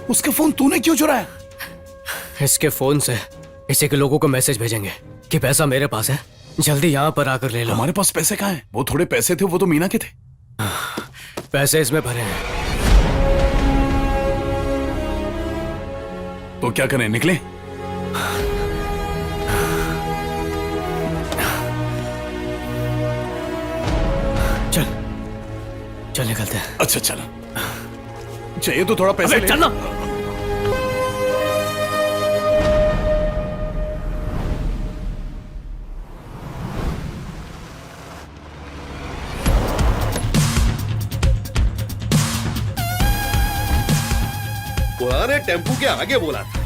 उसका फोन तूने क्यों चुराया? इसके फोन से इसी के लोगों को मैसेज भेजेंगे कि पैसा मेरे पास है, जल्दी यहाँ पर आकर ले लो। हमारे पास पैसे कहाँ हैं? वो थोड़े पैसे थे, वो तो मीना के थे। पैसे इसमें भरे हैं। तो क्या करें, निकले? चल चल निकलते हैं। अच्छा चलो, चाहिए तो थोड़ा पैसे ले। चलना। पुराने टेम्पू के आगे बोला था।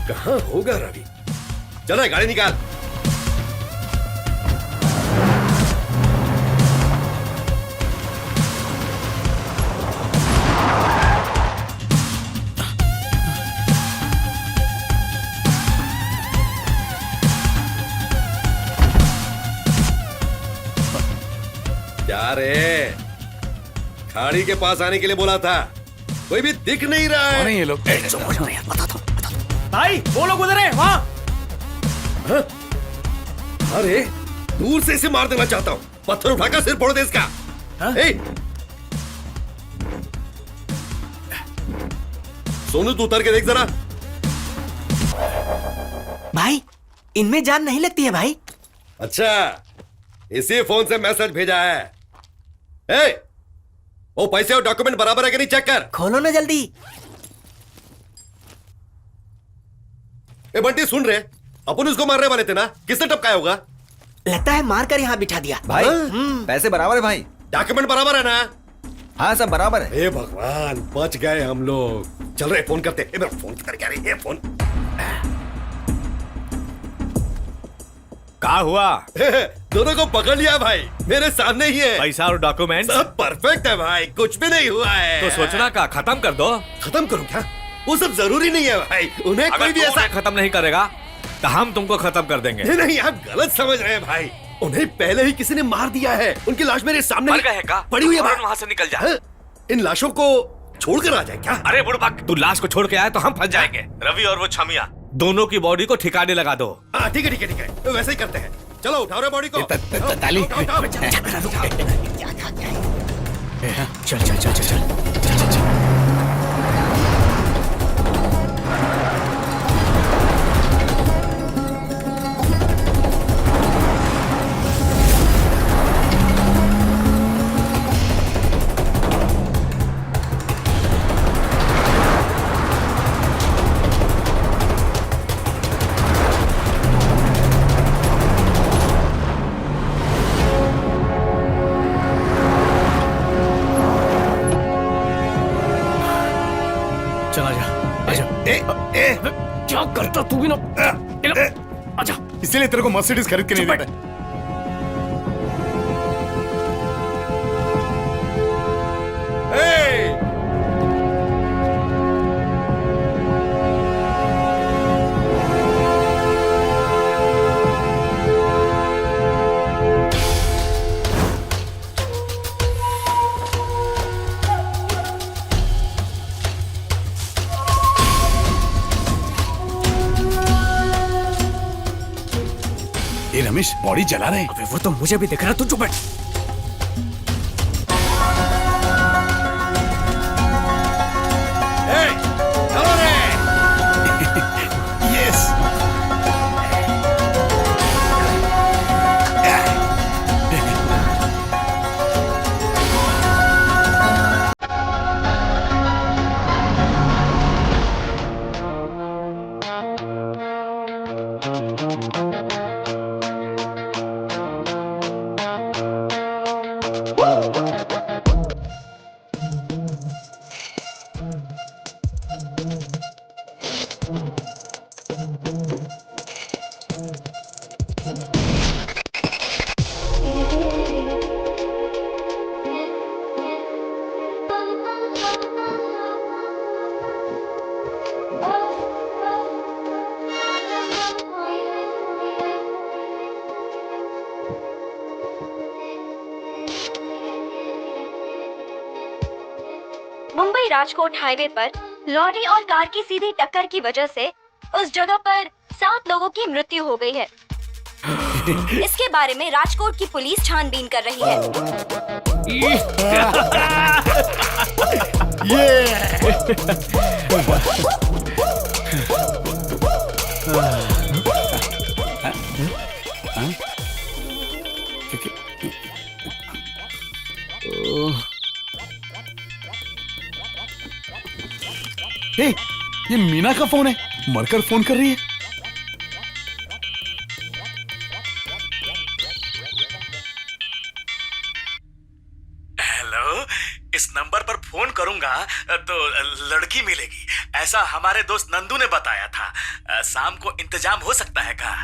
कहां होगा रवि? चलो गाड़ी निकाल। क्या रे, खाड़ी के पास आने के लिए बोला था, कोई भी दिख नहीं रहा है। कौन है ये लोग? भाई वो लोग उधर है वहां। अरे दूर से इसे मार देना चाहता हूं। पत्थर उठाकर सिर फोड़ दे इसका। सोनू तू उतर के देख जरा। भाई इनमें जान नहीं लगती है भाई। अच्छा, इसी फोन से मैसेज भेजा है। ए, वो पैसे और डॉक्यूमेंट बराबर है कि नहीं चेक कर। खोलो ना जल्दी। ए बंटी सुन रहे, अपन उसको मारने वाले थे ना, किसने टपकाया होगा? लगता है मार कर यहाँ बिठा दिया। भाई पैसे बराबर है भाई। डॉक्यूमेंट बराबर है ना? हाँ सब बराबर है। हे भगवान, बच गए हम लोग। चल रहे फोन करते। ए मेरा फोन किधर गया रे? ये फोन क्या हुआ? दोनों को पकड़ लिया भाई, मेरे सामने ही है। पैसा और डॉक्यूमेंट सब परफेक्ट है भाई, कुछ भी नहीं हुआ है। तो सोचना का खत्म कर दो। खत्म करूं क्या? वो सब जरूरी नहीं है भाई, उन्हें कोई भी ऐसा खत्म नहीं करेगा तो हम तुमको खत्म कर देंगे। नहीं, आप गलत समझ रहे हैं भाई। उन्हें पहले ही किसी ने मार दिया है। उनकी लाश मेरे सामने पड़ी हुई है। वहां से निकल जा। इन लाशों को छोड़कर आ जाए क्या? अरे बुड़बक, तू लाश को छोड़ के आए तो हम फंस जाएंगे। रवि और वो छमिया दोनों की बॉडी को ठिकाने लगा दो। हाँ ठीक है ठीक है ठीक है, वैसे ही करते हैं। चलो उठाओ रे बॉडी को। ताली। चल चल चल चल चल। क्या करता तू भी ना? आजा। इसीलिए तेरे को मर्सिडीज खरीद के नहीं देता। रमेश बॉडी जला रहे हैं। अबे वो तो मुझे भी दिख रहा, तू चुप बैठ। यस। मुंबई राजकोट हाईवे पर लॉरी और कार की सीधी टक्कर की वजह से उस जगह पर 7 लोगों की मृत्यु हो गई है। इसके बारे में राजकोट की पुलिस छानबीन कर रही है। ये मीना का फोन है, मरकर फोन कर रही है। हेलो, इस नंबर पर फोन करूंगा तो लड़की मिलेगी, ऐसा हमारे दोस्त नंदू ने बताया था। शाम को इंतजाम हो सकता है क्या?